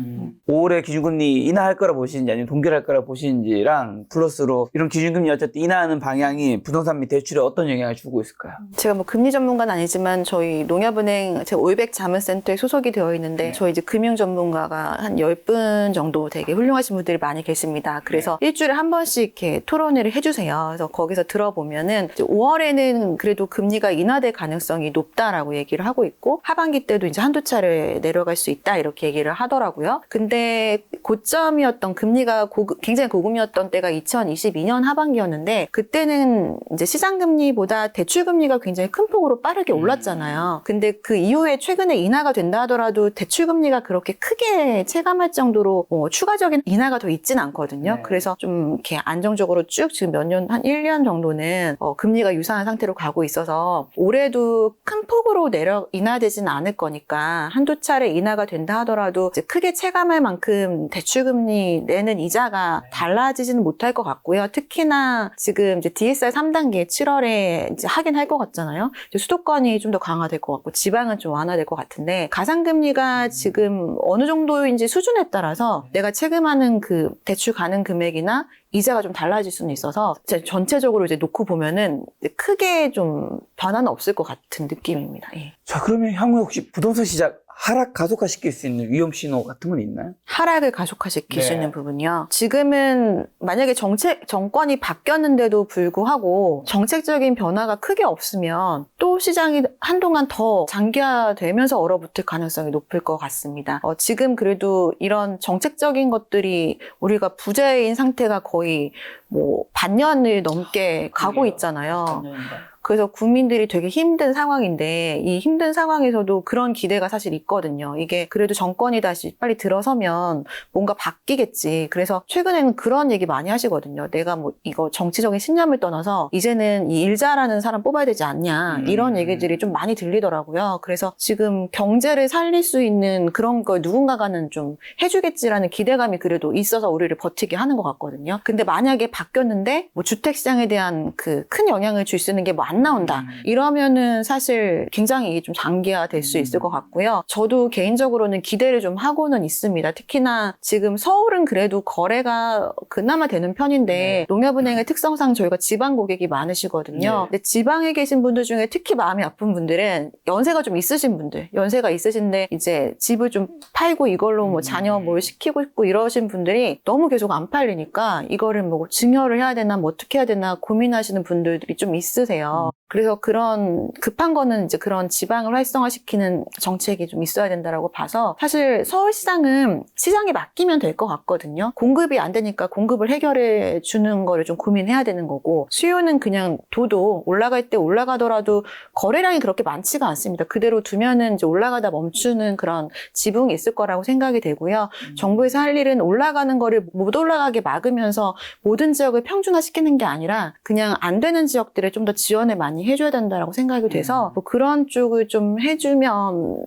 올해 기준금리 인하할 거라 보시는지 아니면 동결할 거라 보시는지랑 플러스로 이런 기준금리 어쨌든 인하하는 방향이 부동산 및 대출에 어떤 영향을 주고 있을까요? 제가 뭐 금리 전문가는 아니지만 저희 농협은행 제가 올백 자문센터에 소속이 되어 있는데 저희 이제 금융 전문가가 한 10분 정도 되게 훌륭하신 분들이 많이 계십니다. 그래서 일주일에 한 번씩 이렇게 토론회를 해주세요. 그래서 거기서 들어보면은 5월에는 그래도 금리가 인하될 가능성이 높다라고 얘기를 하고 있고, 하반기 때도 이제 한두 차례 내려갈 수 있다 이렇게 얘기를 하더라고요. 근데 고점이었던 금리가 굉장히 고금이었던 때가 2022년 하반기였는데, 그때는 이제 시장 금리보다 대출 금리가 굉장히 큰 폭으로 빠르게 올랐잖아요. 근데 그 이후에 최근에 인하가 된다 하더라도 대출 금리가 그렇게 크게 체감할 정도로 뭐 추가적인 인하가 더 있진 않거든요. 네. 그래서 좀 이렇게 안정적으로 쭉 지금 몇 년, 한 1년 정도는 금리가 유사한 상태로 가고 있어서 올해도 큰 폭으로 인하되진 않을 거니까 한두 차례 인하가 된다 하더라도 이제 크게 체감할 만큼 대출금리 내는 이자가 달라지지는 못할 것 같고요. 특히나 지금 이제 DSR 3단계 7월에 이제 하긴 할 것 같잖아요. 이제 수도권이 좀 더 강화될 것 같고 지방은 좀 완화될 것 같은데, 가상금리가 지금 어느 정도인지 수준에 따라서 내가 체감하는 그 대출 가능 금액이나 이자가 좀 달라질 수는 있어서 전체적으로 이제 놓고 보면은 크게 좀 변화는 없을 것 같은 느낌입니다. 예. 자, 그러면 향후에 혹시 부동산 시장 하락 가속화시킬 수 있는 위험 신호 같은 건 있나요? 하락을 가속화시킬 수 네. 있는 부분이요. 지금은 만약에 정권이 바뀌었는데도 불구하고 정책적인 변화가 크게 없으면 또 시장이 한동안 더 장기화되면서 얼어붙을 가능성이 높을 것 같습니다. 지금 그래도 이런 정책적인 것들이 우리가 부재인 상태가 거의 뭐 반년을 넘게 가고 있잖아요. 그래서 국민들이 되게 힘든 상황인데, 이 힘든 상황에서도 그런 기대가 사실 있거든요. 이게 그래도 정권이 다시 빨리 들어서면 뭔가 바뀌겠지. 그래서 최근에는 그런 얘기 많이 하시거든요. 내가 뭐 이거 정치적인 신념을 떠나서 이제는 이 일 잘하는 사람 뽑아야 되지 않냐. 이런 얘기들이 좀 많이 들리더라고요. 그래서 지금 경제를 살릴 수 있는 그런 걸 누군가가는 좀 해주겠지라는 기대감이 그래도 있어서 우리를 버티게 하는 것 같거든요. 근데 만약에 바뀌었는데 뭐 주택시장에 대한 그 큰 영향을 줄 수 있는 게 뭐 안 나온다. 이러면은 사실 굉장히 이게 좀 장기화될 수 있을 것 같고요. 저도 개인적으로는 기대를 좀 하고는 있습니다. 특히나 지금 서울은 그래도 거래가 그나마 되는 편인데, 농협은행의 특성상 저희가 지방 고객이 많으시거든요. 근데 지방에 계신 분들 중에 특히 마음이 아픈 분들은 연세가 좀 있으신 분들, 연세가 있으신데 이제 집을 좀 팔고 이걸로 뭐 자녀 뭘 시키고 있고 이러신 분들이 너무 계속 안 팔리니까 이거를 뭐 증여를 해야 되나 뭐 어떻게 해야 되나 고민하시는 분들이 좀 있으세요. 그래서 그런 급한 거는 이제 그런 지방을 활성화시키는 정책이 좀 있어야 된다라고 봐서 사실 서울시장은 시장에 맡기면 될 것 같거든요. 공급이 안 되니까 공급을 해결해 주는 거를 좀 고민해야 되는 거고 수요는 그냥 도도 올라갈 때 올라가더라도 거래량이 그렇게 많지가 않습니다. 그대로 두면은 이제 올라가다 멈추는 그런 지붕이 있을 거라고 생각이 되고요. 정부에서 할 일은 올라가는 거를 못 올라가게 막으면서 모든 지역을 평준화시키는 게 아니라 그냥 안 되는 지역들에 좀 더 지원을 많이 해줘야 된다라고 생각이 돼서 뭐 그런 쪽을 좀 해주면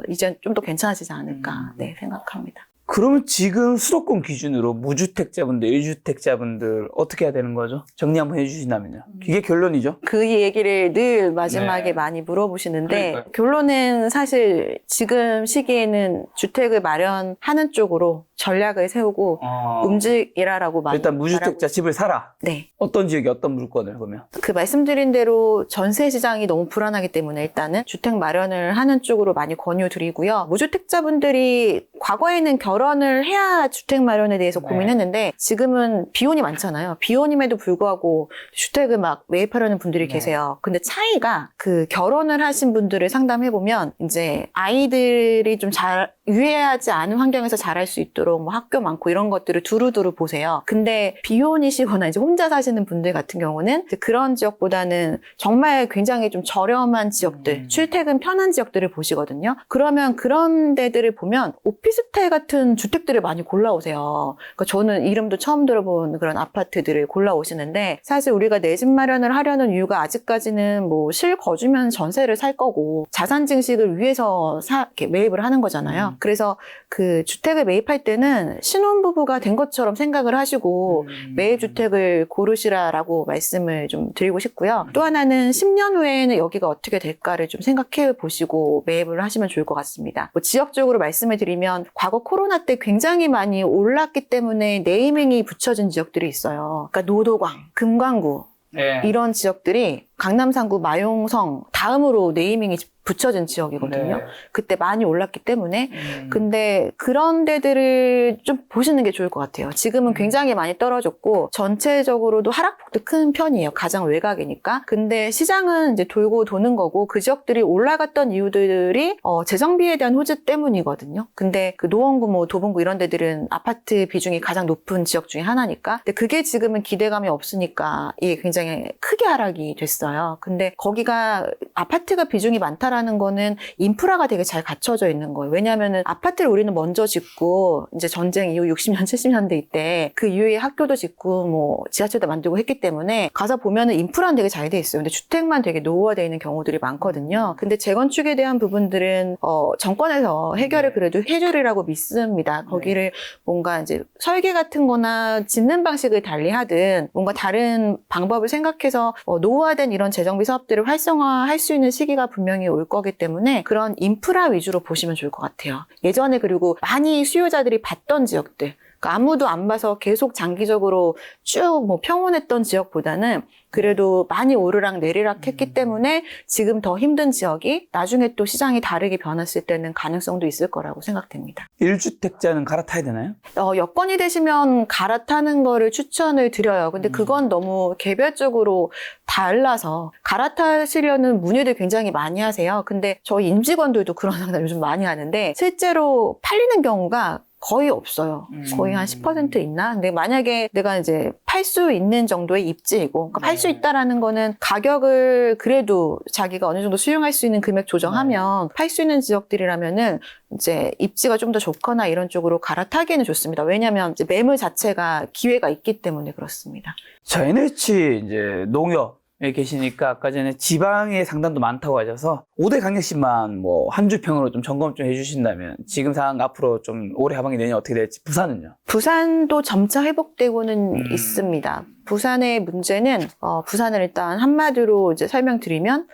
이제 좀 더 괜찮아지지 않을까 네, 생각합니다. 그러면 지금 수도권 기준으로 무주택자분들, 1주택자분들 어떻게 해야 되는 거죠? 정리 한번 해주신다면요. 이게 결론이죠? 그 얘기를 늘 마지막에 네. 많이 물어보시는데 그러니까요. 결론은 사실 지금 시기에는 주택을 마련하는 쪽으로 전략을 세우고 움직이라라고 많이 일단 무주택자 말하고 집을 사라. 네. 어떤 지역에 어떤 물건을 그러면? 그 말씀드린 대로 전세 시장이 너무 불안하기 때문에 일단은 주택 마련을 하는 쪽으로 많이 권유드리고요. 무주택자분들이 과거에는 결혼을 해야 주택 마련에 대해서 네. 고민했는데 지금은 비혼이 많잖아요. 비혼임에도 불구하고 주택을 막 매입하려는 분들이 네. 계세요. 근데 차이가 그 결혼을 하신 분들을 상담해보면 이제 아이들이 좀 잘 유해하지 않은 환경에서 자랄 수 있도록 뭐 학교 많고 이런 것들을 두루두루 보세요. 근데 비혼이시거나 이제 혼자 사시는 분들 같은 경우는 이제 그런 지역보다는 정말 굉장히 좀 저렴한 지역들, 출퇴근 편한 지역들을 보시거든요. 그러면 그런 데들을 보면 오피스텔 같은 주택들을 많이 골라오세요. 그러니까 저는 이름도 처음 들어본 그런 아파트들을 골라오시는데 사실 우리가 내 집 마련을 하려는 이유가 아직까지는 뭐 실거주면 전세를 살 거고 자산 증식을 위해서 이렇게 매입을 하는 거잖아요. 그래서 그 주택을 매입할 때는 신혼부부가 된 것처럼 생각을 하시고 매입주택을 고르시라라고 말씀을 좀 드리고 싶고요. 또 하나는 10년 후에는 여기가 어떻게 될까를 좀 생각해 보시고 매입을 하시면 좋을 것 같습니다. 뭐 지역적으로 말씀을 드리면 과거 코로나 때 굉장히 많이 올랐기 때문에 네이밍이 붙여진 지역들이 있어요. 그러니까 노도광, 금강구 네. 이런 지역들이 강남 3구 마용성 다음으로 네이밍이 붙여진 지역이거든요. 네. 그때 많이 올랐기 때문에. 근데 그런 데들을 좀 보시는 게 좋을 것 같아요. 지금은 굉장히 많이 떨어졌고 전체적으로도 하락폭도 큰 편이에요. 가장 외곽이니까. 근데 시장은 이제 돌고 도는 거고 그 지역들이 올라갔던 이유들이 재정비에 대한 호재 때문이거든요. 근데 그 노원구, 뭐 도봉구 이런 데들은 아파트 비중이 가장 높은 지역 중에 하나니까. 근데 그게 지금은 기대감이 없으니까 이게 굉장히 크게 하락이 됐어요. 근데 거기가 아파트가 비중이 많다라는 거는 인프라가 되게 잘 갖춰져 있는 거예요. 왜냐하면은 아파트를 우리는 먼저 짓고 이제 전쟁 이후 60년, 70년대 이때 그 이후에 학교도 짓고 뭐 지하철도 만들고 했기 때문에 가서 보면은 인프라는 되게 잘 돼 있어요. 근데 주택만 되게 노후화되어 있는 경우들이 많거든요. 근데 재건축에 대한 부분들은 정권에서 해결을 그래도 해주리라고 믿습니다. 거기를 뭔가 이제 설계 같은 거나 짓는 방식을 달리 하든 뭔가 다른 방법을 생각해서 노후화된 이런 재정비 사업들을 활성화할 수 있는 시기가 분명히 올 거기 때문에 그런 인프라 위주로 보시면 좋을 것 같아요. 예전에 그리고 많이 수요자들이 봤던 지역들, 그러니까 아무도 안 봐서 계속 장기적으로 쭉 뭐 평온했던 지역보다는 그래도 많이 오르락 내리락 했기 때문에 지금 더 힘든 지역이 나중에 또 시장이 다르게 변했을 때는 가능성도 있을 거라고 생각됩니다. 1주택자는 갈아타야 되나요? 여건이 되시면 갈아타는 거를 추천을 드려요. 근데 그건 너무 개별적으로 달라서 갈아타시려는 문의들 굉장히 많이 하세요. 근데 저희 임직원들도 그런 상담 요즘 많이 하는데 실제로 팔리는 경우가 거의 없어요. 거의 한 10% 있나? 근데 만약에 내가 이제 팔 수 있는 정도의 입지이고, 그러니까 팔 수 있다라는 거는 가격을 그래도 자기가 어느 정도 수용할 수 있는 금액 조정하면 팔 수 있는 지역들이라면은 이제 입지가 좀 더 좋거나 이런 쪽으로 갈아타기에는 좋습니다. 왜냐하면 이제 매물 자체가 기회가 있기 때문에 그렇습니다. 자, NH 이제 농협에 계시니까 아까 전에 지방의 상담도 많다고 하셔서 5대 강력시만 뭐 한 주 평으로 좀 점검 좀 해주신다면 지금 상황 앞으로 좀 올해 하반기 내년 어떻게 될지. 부산은요? 부산도 점차 회복되고는 있습니다. 부산의 문제는 부산을 일단 한마디로 이제 설명드리면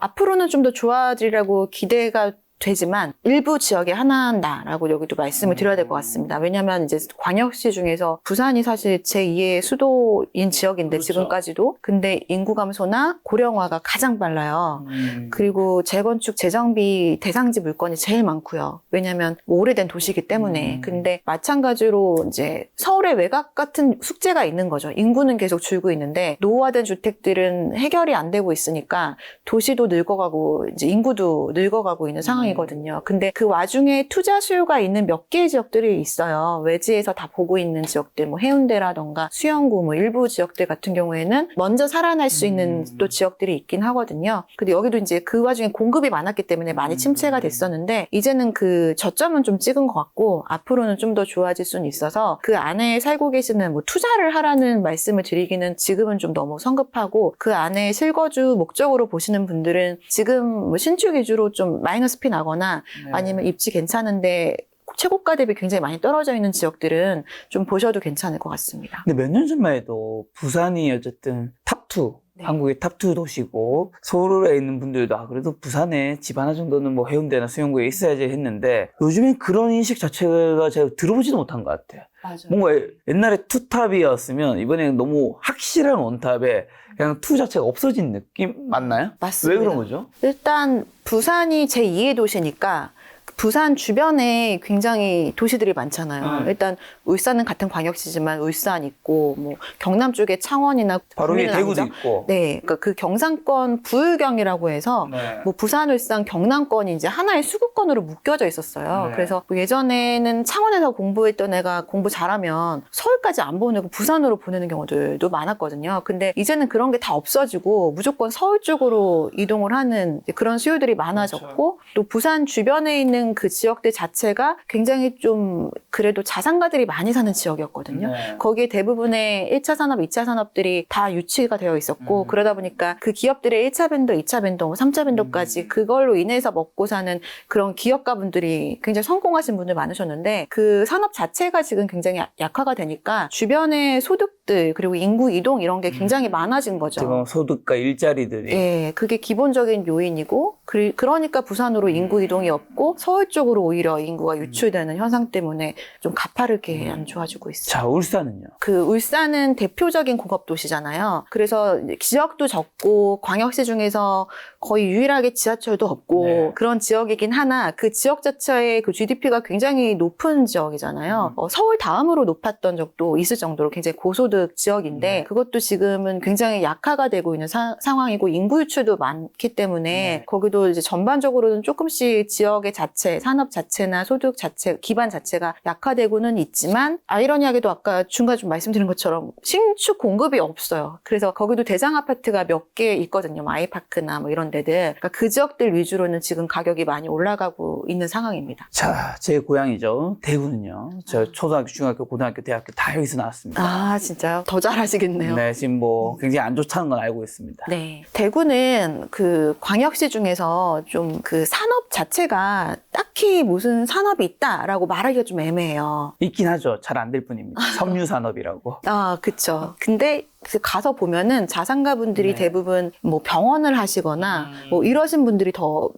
앞으로는 좀 더 좋아지라고 기대가 되지만 일부 지역에 한한다라고 여기도 말씀을 드려야 될 것 같습니다. 왜냐하면 이제 광역시 중에서 부산이 사실 제2의 수도인 지역인데 그렇죠. 지금까지도 근데 인구 감소나 고령화가 가장 빨라요. 그리고 재건축 재정비 대상지 물건이 제일 많고요. 왜냐하면 뭐 오래된 도시이기 때문에. 근데 마찬가지로 이제 서울의 외곽 같은 숙제가 있는 거죠. 인구는 계속 줄고 있는데 노후화된 주택들은 해결이 안 되고 있으니까 도시도 늙어가고 이제 인구도 늙어가고 있는 상황이거든요. 근데 그 와중에 투자 수요가 있는 몇 개의 지역들이 있어요. 외지에서 다 보고 있는 지역들, 뭐 해운대라던가 수영구, 뭐 일부 지역들 같은 경우에는 먼저 살아날 수 있는 또 지역들이 있긴 하거든요. 근데 여기도 이제 그 와중에 공급이 많았기 때문에 많이 침체가 됐었는데 이제는 그 저점은 좀 찍은 것 같고 앞으로는 좀 더 좋아질 수는 있어서 그 안에 살고 계시는 뭐 투자를 하라는 말씀을 드리기는 지금은 좀 너무 성급하고 그 안에 실거주 목적으로 보시는 분들은 지금 뭐 신축 위주로 좀 마이너스 피 나거나 아니면 입지 괜찮은데 최고가 대비 굉장히 많이 떨어져 있는 지역들은 좀 보셔도 괜찮을 것 같습니다. 근데 몇 년 전만 해도 부산이 어쨌든 탑2 네. 한국의 탑2 도시고 서울에 있는 분들도 그래도 부산에 집 하나 정도는 뭐 해운대나 수영구에 있어야지 했는데 요즘엔 그런 인식 자체가 제가 들어보지도 못한 것 같아요. 맞아요. 뭔가 옛날에 투탑이었으면 이번에는 너무 확실한 원탑에 그냥 투 자체가 없어진 느낌 맞나요? 맞습니다. 왜 그런 거죠? 일단 부산이 제2의 도시니까 부산 주변에 굉장히 도시들이 많잖아요. 일단 울산은 같은 광역시지만 울산 있고 뭐 경남 쪽에 창원이나 바로 위에 대구도 구미는 있고. 네, 그러니까 그 경상권 부울경이라고 해서 네. 뭐 부산, 울산, 경남권이 이제 하나의 수도권으로 묶여져 있었어요. 네. 그래서 뭐 예전에는 창원에서 공부했던 애가 공부 잘하면 서울까지 안 보내고 부산으로 보내는 경우들도 많았거든요. 근데 이제는 그런 게 다 없어지고 무조건 서울 쪽으로 이동을 하는 그런 수요들이 많아졌고 또 부산 주변에 있는 그 지역들 자체가 굉장히 좀 그래도 자산가들이 많이 사는 지역이었거든요. 네. 거기에 대부분의 1차 산업, 2차 산업들이 다 유치가 되어 있었고 그러다 보니까 그 기업들의 1차 밴더, 2차 밴더, 3차 밴더까지 그걸로 인해서 먹고 사는 그런 기업가분들이 굉장히 성공하신 분들 많으셨는데 그 산업 자체가 지금 굉장히 약화가 되니까 주변의 소득들 그리고 인구 이동 이런 게 굉장히 많아진 거죠. 지금 소득과 일자리들이 예, 그게 기본적인 요인이고 그러니까 부산으로 인구 이동이 없고 서울 쪽으로 오히려 인구가 유출되는 현상 때문에 좀 가파르게 안 좋아지고 있어요. 자 울산은요? 그 울산은 대표적인 공업 도시잖아요. 그래서 지역도 적고 광역시 중에서 거의 유일하게 지하철도 없고 네. 그런 지역이긴 하나 그 지역 자체의 그 GDP가 굉장히 높은 지역이잖아요. 서울 다음으로 높았던 적도 있을 정도로 굉장히 고소득 지역인데 네. 그것도 지금은 굉장히 약화가 되고 있는 상황이고 인구 유출도 많기 때문에 네. 거기도 이제 전반적으로는 조금씩 지역의 자체, 산업 자체나 소득 자체, 기반 자체가 약화되고는 있지만 아이러니하게도 아까 중간에 좀 말씀드린 것처럼 신축 공급이 없어요. 그래서 거기도 대상 아파트가 몇 개 있거든요. 뭐 아이파크나 뭐 이런 데들. 그러니까 그 지역들 위주로는 지금 가격이 많이 올라가고 있는 상황입니다. 자, 제 고향이죠. 대구는요. 저 초등학교, 중학교, 고등학교, 대학교 다 여기서 나왔습니다. 아, 진짜요? 더 잘하시겠네요. 네, 지금 뭐 굉장히 안 좋다는 건 알고 있습니다. 네. 대구는 그 광역시 중에서 좀 그 산업 자체가 딱히 무슨 산업이 있다라고 말하기가 좀 애매해요. 있긴 하죠. 잘 안 될 뿐입니다. 섬유 산업이라고. 아, 그쵸. 근데 가서 보면은 자산가분들이 네. 대부분 뭐 병원을 하시거나 뭐 이러신 분들이 더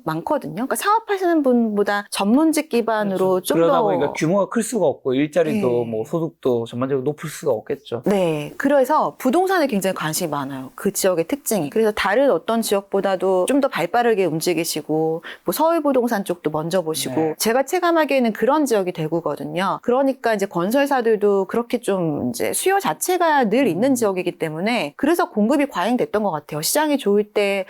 많거든요. 그러니까 사업하시는 분보다 전문직 기반으로 좀 그러다 더. 보니까 규모가 클 수가 없고 일자리도 네. 뭐 소득도 전반적으로 높을 수가 없겠죠. 네. 그래서 부동산에 굉장히 관심이 많아요. 그 지역의 특징이. 그래서 다른 어떤 지역보다도 좀 더 발빠르게 움직이시고, 뭐 서울 부동산 쪽도 먼저 보시고, 네. 제가 체감하기에는 그런 지역이 대구거든요. 그러니까 이제 건설사들도 그렇게 좀 이제 수요 자체가 늘 있는 지역이기 때문에 그래서 공급이 과잉됐던 것 같아요. 시장이 좋을 때,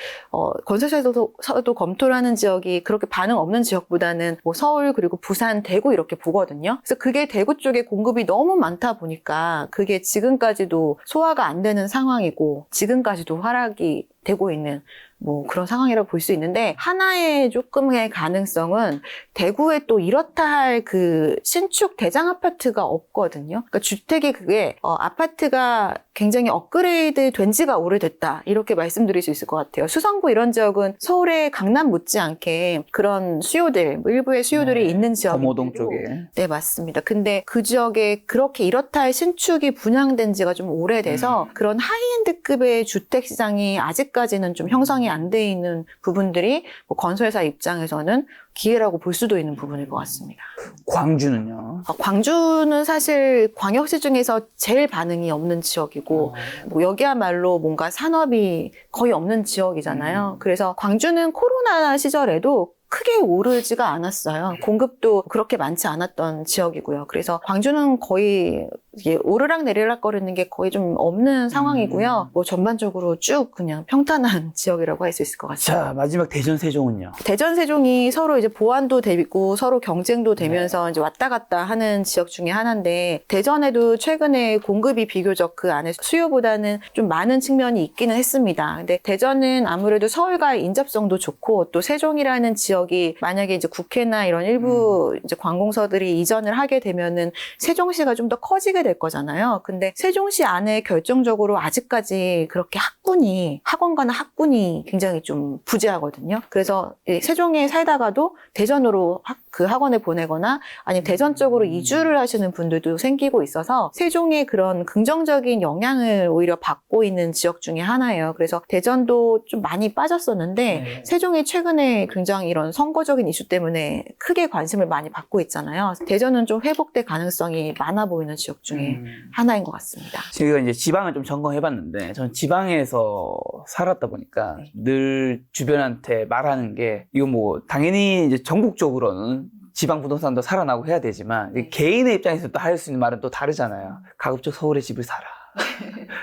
건설사도 검토를 하는 지역이 그렇게 반응 없는 지역보다는 뭐 서울 그리고 부산, 대구 이렇게 보거든요. 그래서 그게 대구 쪽에 공급이 너무 많다 보니까 그게 지금까지도 소화가 안 되는 상황이고 지금까지도 하락이 되고 있는 뭐 그런 상황이라고 볼 수 있는데 하나의 조금의 가능성은 대구에 또 이렇다 할 그 신축 대장 아파트가 없거든요. 그러니까 주택이 그게 아파트가 굉장히 업그레이드 된 지가 오래됐다 이렇게 말씀드릴 수 있을 것 같아요. 수성구 이런 지역은 서울의 강남 못지않게 그런 수요들 뭐 일부의 수요들이 네. 있는 지역이고 범호동 쪽에. 네, 맞습니다. 근데 그 지역에 그렇게 이렇다 할 신축이 분양된 지가 좀 오래돼서 그런 하이엔드급의 주택 시장이 아직 아직까지는 좀 형성이 안 돼 있는 부분들이 뭐 건설사 입장에서는 기회라고 볼 수도 있는 부분일 것 같습니다. 광주는요? 광주는 사실 광역시 중에서 제일 반응이 없는 지역이고 뭐 여기야말로 뭔가 산업이 거의 없는 지역이잖아요. 그래서 광주는 코로나 시절에도 크게 오르지가 않았어요. 공급도 그렇게 많지 않았던 지역이고요. 그래서 광주는 거의 이게 오르락 내리락 거리는 게 거의 좀 없는 상황이고요. 뭐 전반적으로 쭉 그냥 평탄한 지역이라고 할 수 있을 것 같습니다. 자, 마지막 대전 세종은요? 대전 세종이 서로 이제 보안도 되고 서로 경쟁도 되면서 이제 왔다 갔다 하는 지역 중에 하나인데, 대전에도 최근에 공급이 비교적 그 안에 수요보다는 좀 많은 측면이 있기는 했습니다. 근데 대전은 아무래도 서울과의 인접성도 좋고, 또 세종이라는 지역이 만약에 이제 국회나 이런 일부 이제 관공서들이 이전을 하게 되면은 세종시가 좀 더 커지게 될 거잖아요. 근데 세종시 안에 결정적으로 아직까지 그렇게 학원가나 학군이 굉장히 좀 부재하거든요. 그래서 세종에 살다가도 대전으로 그 학원에 보내거나 아니면 대전 쪽으로 이주를 하시는 분들도 생기고 있어서 세종의 그런 긍정적인 영향을 오히려 받고 있는 지역 중에 하나예요. 그래서 대전도 좀 많이 빠졌었는데 세종이 최근에 굉장히 이런 선거적인 이슈 때문에 크게 관심을 많이 받고 있잖아요. 대전은 좀 회복될 가능성이 많아 보이는 지역 중에 하나인 것 같습니다. 제가 이제 지방을 좀 점검해봤는데, 저는 지방에서 살았다 보니까 늘 주변한테 말하는 게, 이거 뭐 당연히 이제 전국적으로는 지방 부동산도 살아나고 해야 되지만 개인의 입장에서 또 할 수 있는 말은 또 다르잖아요. 가급적 서울에 집을 사라.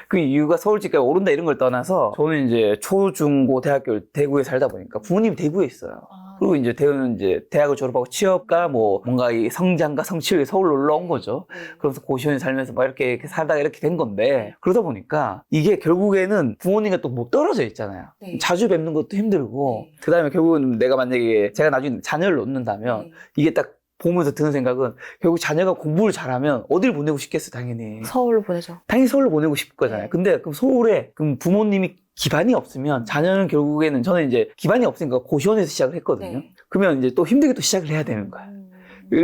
그 이유가 서울 집값이 오른다 이런 걸 떠나서, 저는 이제 초, 중, 고, 대학교를 대구에 살다 보니까 부모님이 대구에 있어요. 그리고 이제 대구는 이제 대학을 졸업하고 취업과 뭐 뭔가 이 성장과 성취를 서울로 올라온 거죠. 그러면서 고시원에 살면서 막 이렇게 살다가 이렇게 된 건데, 그러다 보니까 이게 결국에는 부모님과 또 못 떨어져 있잖아요. 자주 뵙는 것도 힘들고, 그 다음에 결국은 내가 만약에 제가 나중에 자녀를 놓는다면 이게 딱 보면서 드는 생각은, 결국 자녀가 공부를 잘하면 어딜 보내고 싶겠어, 당연히. 서울로 보내죠. 당연히 서울로 보내고 싶을 거잖아요. 근데 그럼 서울에 그럼 부모님이 기반이 없으면 자녀는 결국에는, 저는 이제 기반이 없으니까 고시원에서 시작을 했거든요. 그러면 이제 또 힘들게 또 시작을 해야 되는 거야.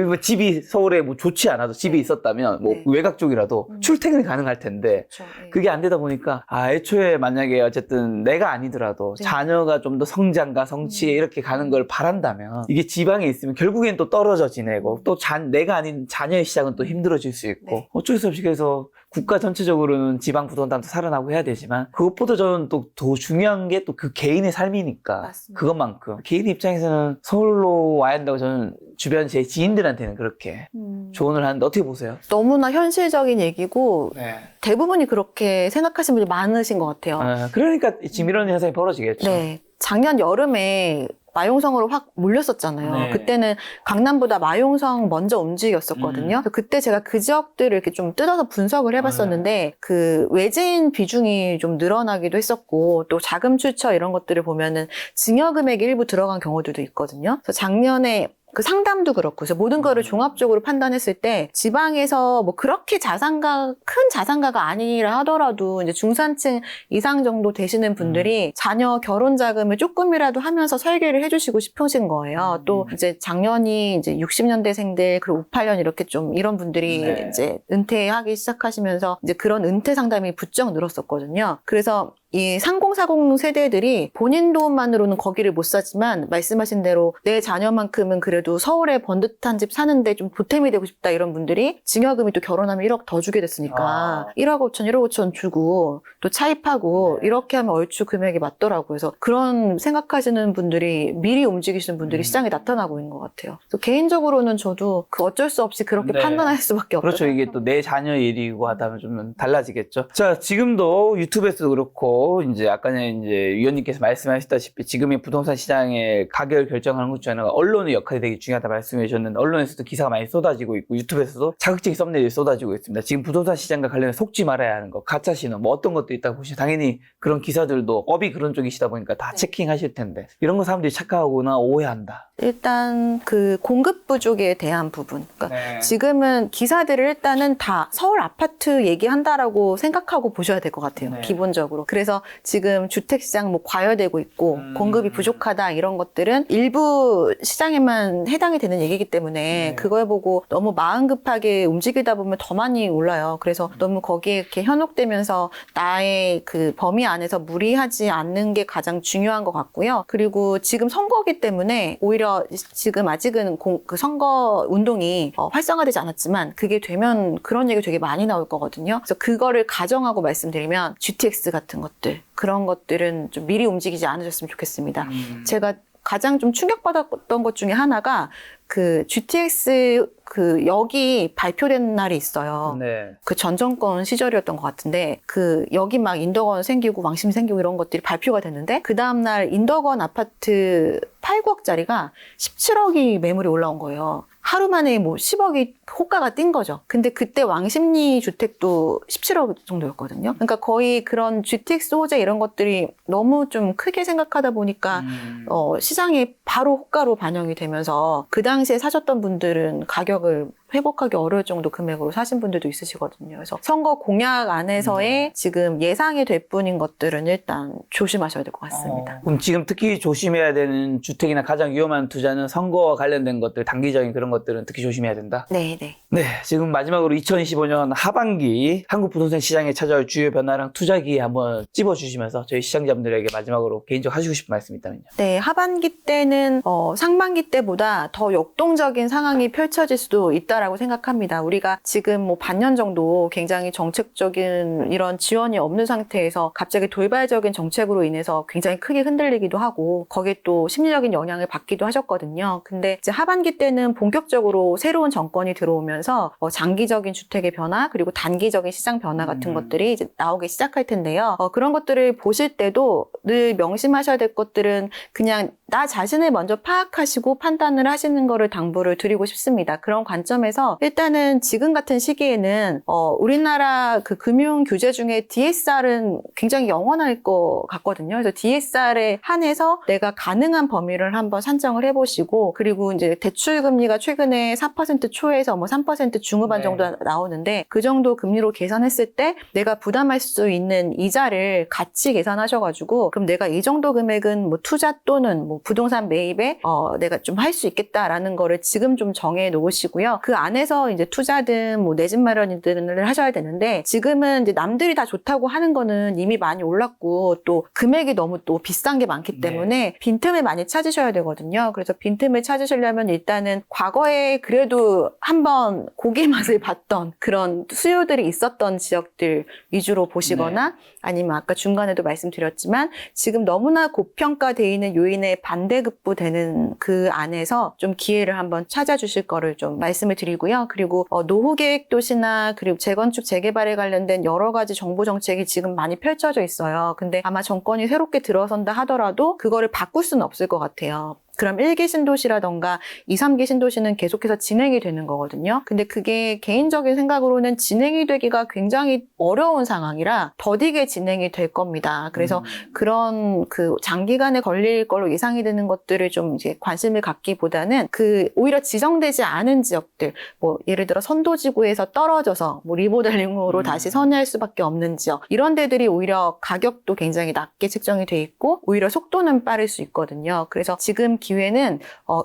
뭐 집이 서울에 뭐 좋지 않아도 집이 있었다면 뭐 외곽 쪽이라도 출퇴근이 가능할 텐데, 그게 안 되다 보니까 애초에 만약에 어쨌든 내가 아니더라도 자녀가 좀 더 성장과 성취에 이렇게 가는 걸 바란다면, 이게 지방에 있으면 결국엔 또 떨어져 지내고, 또 내가 아닌 자녀의 시작은 또 힘들어질 수 있고, 어쩔 수 없이. 그래서 국가 전체적으로는 지방 부동산도 살아나고 해야 되지만, 그것보다 저는 또 더 중요한 게 또 그 개인의 삶이니까. 맞습니다. 그것만큼 개인 입장에서는 서울로 와야 한다고 저는 주변 제 지인들한테는 그렇게 조언을 하는데, 어떻게 보세요? 너무나 현실적인 얘기고 대부분이 그렇게 생각하시는 분이 많으신 것 같아요. 그러니까 지금 이런 현상이 벌어지겠죠. 네. 작년 여름에 마용성으로 확 몰렸었잖아요. 그때는 강남보다 마용성 먼저 움직였었거든요. 그때 제가 그 지역들을 이렇게 좀 뜯어서 분석을 해봤었는데, 그 외지인 비중이 좀 늘어나기도 했었고, 또 자금 출처 이런 것들을 보면은 증여금액이 일부 들어간 경우들도 있거든요. 그래서 작년에 그 상담도 그렇고, 그래서 모든 거를 종합적으로 판단했을 때 지방에서 뭐 그렇게 큰 자산가가 아니라 하더라도 이제 중산층 이상 정도 되시는 분들이 자녀 결혼 자금을 조금이라도 하면서 설계를 해주시고 싶으신 거예요. 또 이제 작년이 이제 60년대생들 그리고 58년 이렇게 좀 이런 분들이 이제 은퇴하기 시작하시면서 이제 그런 은퇴 상담이 부쩍 늘었었거든요. 그래서 이 3040 세대들이 본인 돈만으로는 거기를 못 사지만, 말씀하신 대로 내 자녀만큼은 그래도 서울에 번듯한 집 사는데 좀 보탬이 되고 싶다, 이런 분들이 증여금이 또 결혼하면 1억 더 주게 됐으니까 1억 5천, 1억 5천 주고 또 차입하고 이렇게 하면 얼추 금액이 맞더라고요. 그래서 그런 생각하시는 분들이, 미리 움직이시는 분들이 시장에 나타나고 있는 것 같아요. 그래서 개인적으로는 저도 그 어쩔 수 없이 그렇게 판단할 수밖에 없어요. 그렇죠. 이게 또 내 자녀 일이고 하다면 좀 달라지겠죠. 자, 지금도 유튜브에서도 그렇고, 이제 아까 이제 위원님께서 말씀하셨다시피 지금의 부동산 시장의 가격을 결정하는 것 중에 하나가 언론의 역할이 되게 중요하다 말씀해 주셨는데, 언론에서도 기사가 많이 쏟아지고 있고, 유튜브에서도 자극적인 썸네일이 쏟아지고 있습니다. 지금 부동산 시장과 관련해서 속지 말아야 하는 거, 가짜 신호, 뭐 어떤 것도 있다고 보시면, 당연히 그런 기사들도 업이 그런 쪽이시다 보니까 다 체킹하실 텐데, 이런 거 사람들이 착각하거나 오해한다. 일단 그 공급 부족에 대한 부분. 그러니까 네. 지금은 기사들을 일단은 다 서울 아파트 얘기한다라고 생각하고 보셔야 될 것 같아요. 네. 기본적으로. 그래서 지금 주택시장 뭐 과열되고 있고 공급이 부족하다 이런 것들은 일부 시장에만 해당이 되는 얘기이기 때문에 네. 그걸 보고 너무 마음 급하게 움직이다 보면 더 많이 올라요. 그래서 너무 거기에 이렇게 현혹되면서 나의 그 범위 안에서 무리하지 않는 게 가장 중요한 것 같고요. 그리고 지금 선거기 때문에 오히려 지금 아직은 그 선거 운동이 활성화되지 않았지만 그게 되면 그런 얘기 되게 많이 나올 거거든요. 그래서 그거를 가정하고 말씀드리면 GTX 같은 것들 그런 것들은 좀 미리 움직이지 않으셨으면 좋겠습니다. 제가 가장 좀 충격받았던 것 중에 하나가 그 GTX 그 역이 발표된 날이 있어요. 네. 그 전 정권 시절이었던 것 같은데 그 여기 막 인덕원 생기고 왕심 생기고 이런 것들이 발표가 됐는데 그 다음날 인덕원 아파트 8, 9억짜리가 17억이 매물이 올라온 거예요. 하루 만에 뭐 10억이 호가가 뛴 거죠. 근데 그때 왕십리 주택도 17억 정도였거든요. 그러니까 거의 그런 GTX 호재 이런 것들이 너무 좀 크게 생각하다 보니까 시장에 바로 호가로 반영이 되면서 그 당시에 사셨던 분들은 가격을 회복하기 어려울 정도 금액으로 사신 분들도 있으시거든요. 그래서 선거 공약 안에서의 지금 예상이 될 뿐인 것들은 일단 조심하셔야 될 것 같습니다. 그럼 지금 특히 조심해야 되는 주택이나 가장 위험한 투자는 선거와 관련된 것들, 단기적인 그런 것들은 특히 조심해야 된다? 네. 네, 지금 마지막으로 2025년 하반기 한국 부동산 시장에 찾아올 주요 변화랑 투자 기회 한번 찝어주시면서 저희 시청자분들에게 마지막으로 개인적으로 하시고 싶은 말씀 있다면요. 네, 하반기 때는 상반기 때보다 더 역동적인 상황이 펼쳐질 수도 있다라고 생각합니다. 우리가 지금 뭐 반년 정도 굉장히 정책적인 이런 지원이 없는 상태에서 갑자기 돌발적인 정책으로 인해서 굉장히 크게 흔들리기도 하고 거기에 또 심리적인 영향을 받기도 하셨거든요. 근데 이제 하반기 때는 본격적으로 새로운 정권이 들어오면서 장기적인 주택의 변화 그리고 단기적인 시장 변화 같은 것들이 이제 나오기 시작할 텐데요. 그런 것들을 보실 때도 늘 명심하셔야 될 것들은 그냥 나 자신을 먼저 파악하시고 판단을 하시는 거를 당부를 드리고 싶습니다. 그런 관점에서 일단은 지금 같은 시기에는 우리나라 그 금융 규제 중에 DSR은 굉장히 영원할 것 같거든요. 그래서 DSR에 한해서 내가 가능한 범위를 한번 산정을 해보시고 그리고 이제 대출 금리가 최근에 4% 초에서 뭐 3% 중후반 네. 정도 나오는데 그 정도 금리로 계산했을 때 내가 부담할 수 있는 이자를 같이 계산하셔가지고 그럼 내가 이 정도 금액은 뭐 투자 또는 뭐 부동산 매입에 내가 좀 할 수 있겠다라는 거를 지금 좀 정해 놓으시고요. 그 안에서 이제 투자든 뭐 내 집 마련이든을 하셔야 되는데 지금은 이제 남들이 다 좋다고 하는 거는 이미 많이 올랐고 또 금액이 너무 또 비싼 게 많기 때문에 빈틈을 많이 찾으셔야 되거든요. 그래서 빈틈을 찾으시려면 일단은 과거에 그래도 한번 고기 맛을 봤던 그런 수요들이 있었던 지역들 위주로 보시거나 아니면 아까 중간에도 말씀드렸지만 지금 너무나 고평가되어 있는 요인에 반대급부되는 그 안에서 좀 기회를 한번 찾아주실 거를 좀 말씀을 드리고요. 그리고 노후계획 도시나 그리고 재건축 재개발에 관련된 여러 가지 정부 정책이 지금 많이 펼쳐져 있어요. 근데 아마 정권이 새롭게 들어선다 하더라도 그거를 바꿀 수는 없을 것 같아요. 그럼 1기 신도시라던가 2, 3기 신도시는 계속해서 진행이 되는 거거든요. 근데 그게 개인적인 생각으로는 진행이 되기가 굉장히 어려운 상황이라 더디게 진행이 될 겁니다. 그래서 그런 그 장기간에 걸릴 걸로 예상이 되는 것들을 좀 이제 관심을 갖기보다는 그 오히려 지정되지 않은 지역들, 뭐 예를 들어 선도지구에서 떨어져서 뭐 리모델링으로 다시 선회할 수밖에 없는 지역, 이런 데들이 오히려 가격도 굉장히 낮게 책정이 돼 있고 오히려 속도는 빠를 수 있거든요. 그래서 지금 기회는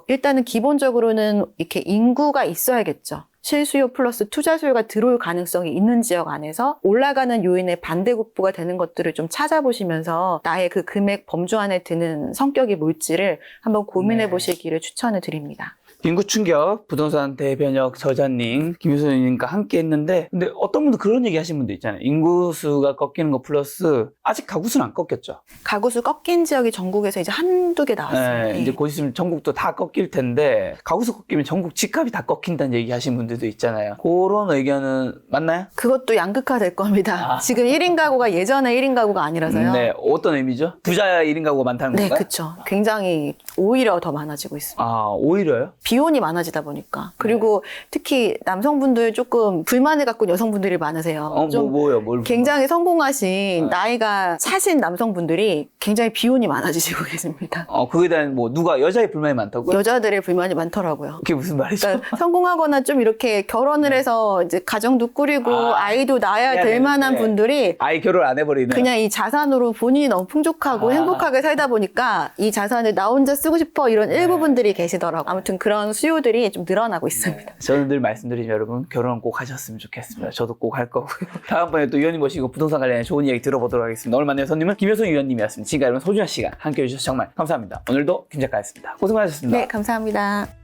일단은 기본적으로는 이렇게 인구가 있어야겠죠. 실수요 플러스 투자 수요가 들어올 가능성이 있는 지역 안에서 올라가는 요인의 반대급부가 되는 것들을 좀 찾아보시면서 나의 그 금액 범주 안에 드는 성격이 뭘지를 한번 고민해 보시기를 추천을 드립니다. 인구 충격 부동산 대변역 저자님 김효선님과 함께 했는데 근데 어떤 분도 그런 얘기 하시는 분도 있잖아요. 인구수가 꺾이는 거 플러스 아직 가구수는 안 꺾였죠. 가구수 꺾인 지역이 전국에서 이제 한두 개 나왔어요. 네, 이제 곧 있으면 전국도 다 꺾일 텐데 가구수 꺾이면 전국 집값이 다 꺾인다는 얘기 하시는 분들도 있잖아요. 그런 의견은 맞나요? 그것도 양극화될 겁니다. 지금 1인 가구가 예전에 1인 가구가 아니라서요. 네, 어떤 의미죠? 부자 1인 가구가 많다는 네, 건가요? 그렇죠. 굉장히 오히려 더 많아지고 있습니다. 아, 오히려요? 비혼이 많아지다 보니까. 그리고 특히 남성분들 조금 불만을 갖고 있는 여성분들이 많으세요. 좀 뭐요? 뭘 굉장히 성공하신 나이가 차신 남성분들이 굉장히 비혼이 많아지시고 계십니다. 그거에 대한 뭐 누가 여자의 불만이 많다고요? 여자들의 불만이 많더라고요. 그게 무슨 말이죠? 그러니까 성공하거나 좀 이렇게 결혼을 해서 이제 가정도 꾸리고 아이도 낳아야 될 만한 분들이 아예 결혼 안 해버리는. 그냥 이 자산으로 본인이 너무 풍족하고 행복하게 살다 보니까 이 자산을 나 혼자 쓰고 싶어 이런 일부 분들이 계시더라고요. 아무튼 그런 수요들이 좀 늘어나고 있습니다. 저는 늘 말씀드리죠, 여러분. 결혼 꼭 하셨으면 좋겠습니다. 저도 꼭 할 거고요. 다음번에 또 위원님 모시고 부동산 관련해 좋은 이야기 들어보도록 하겠습니다. 오늘 만난 손님은 김효선 위원님이었습니다. 지금까지 여러분 소중한 시간 함께해 주셔서 정말 감사합니다. 오늘도 김 작가였습니다. 고생 많으셨습니다. 네, 감사합니다.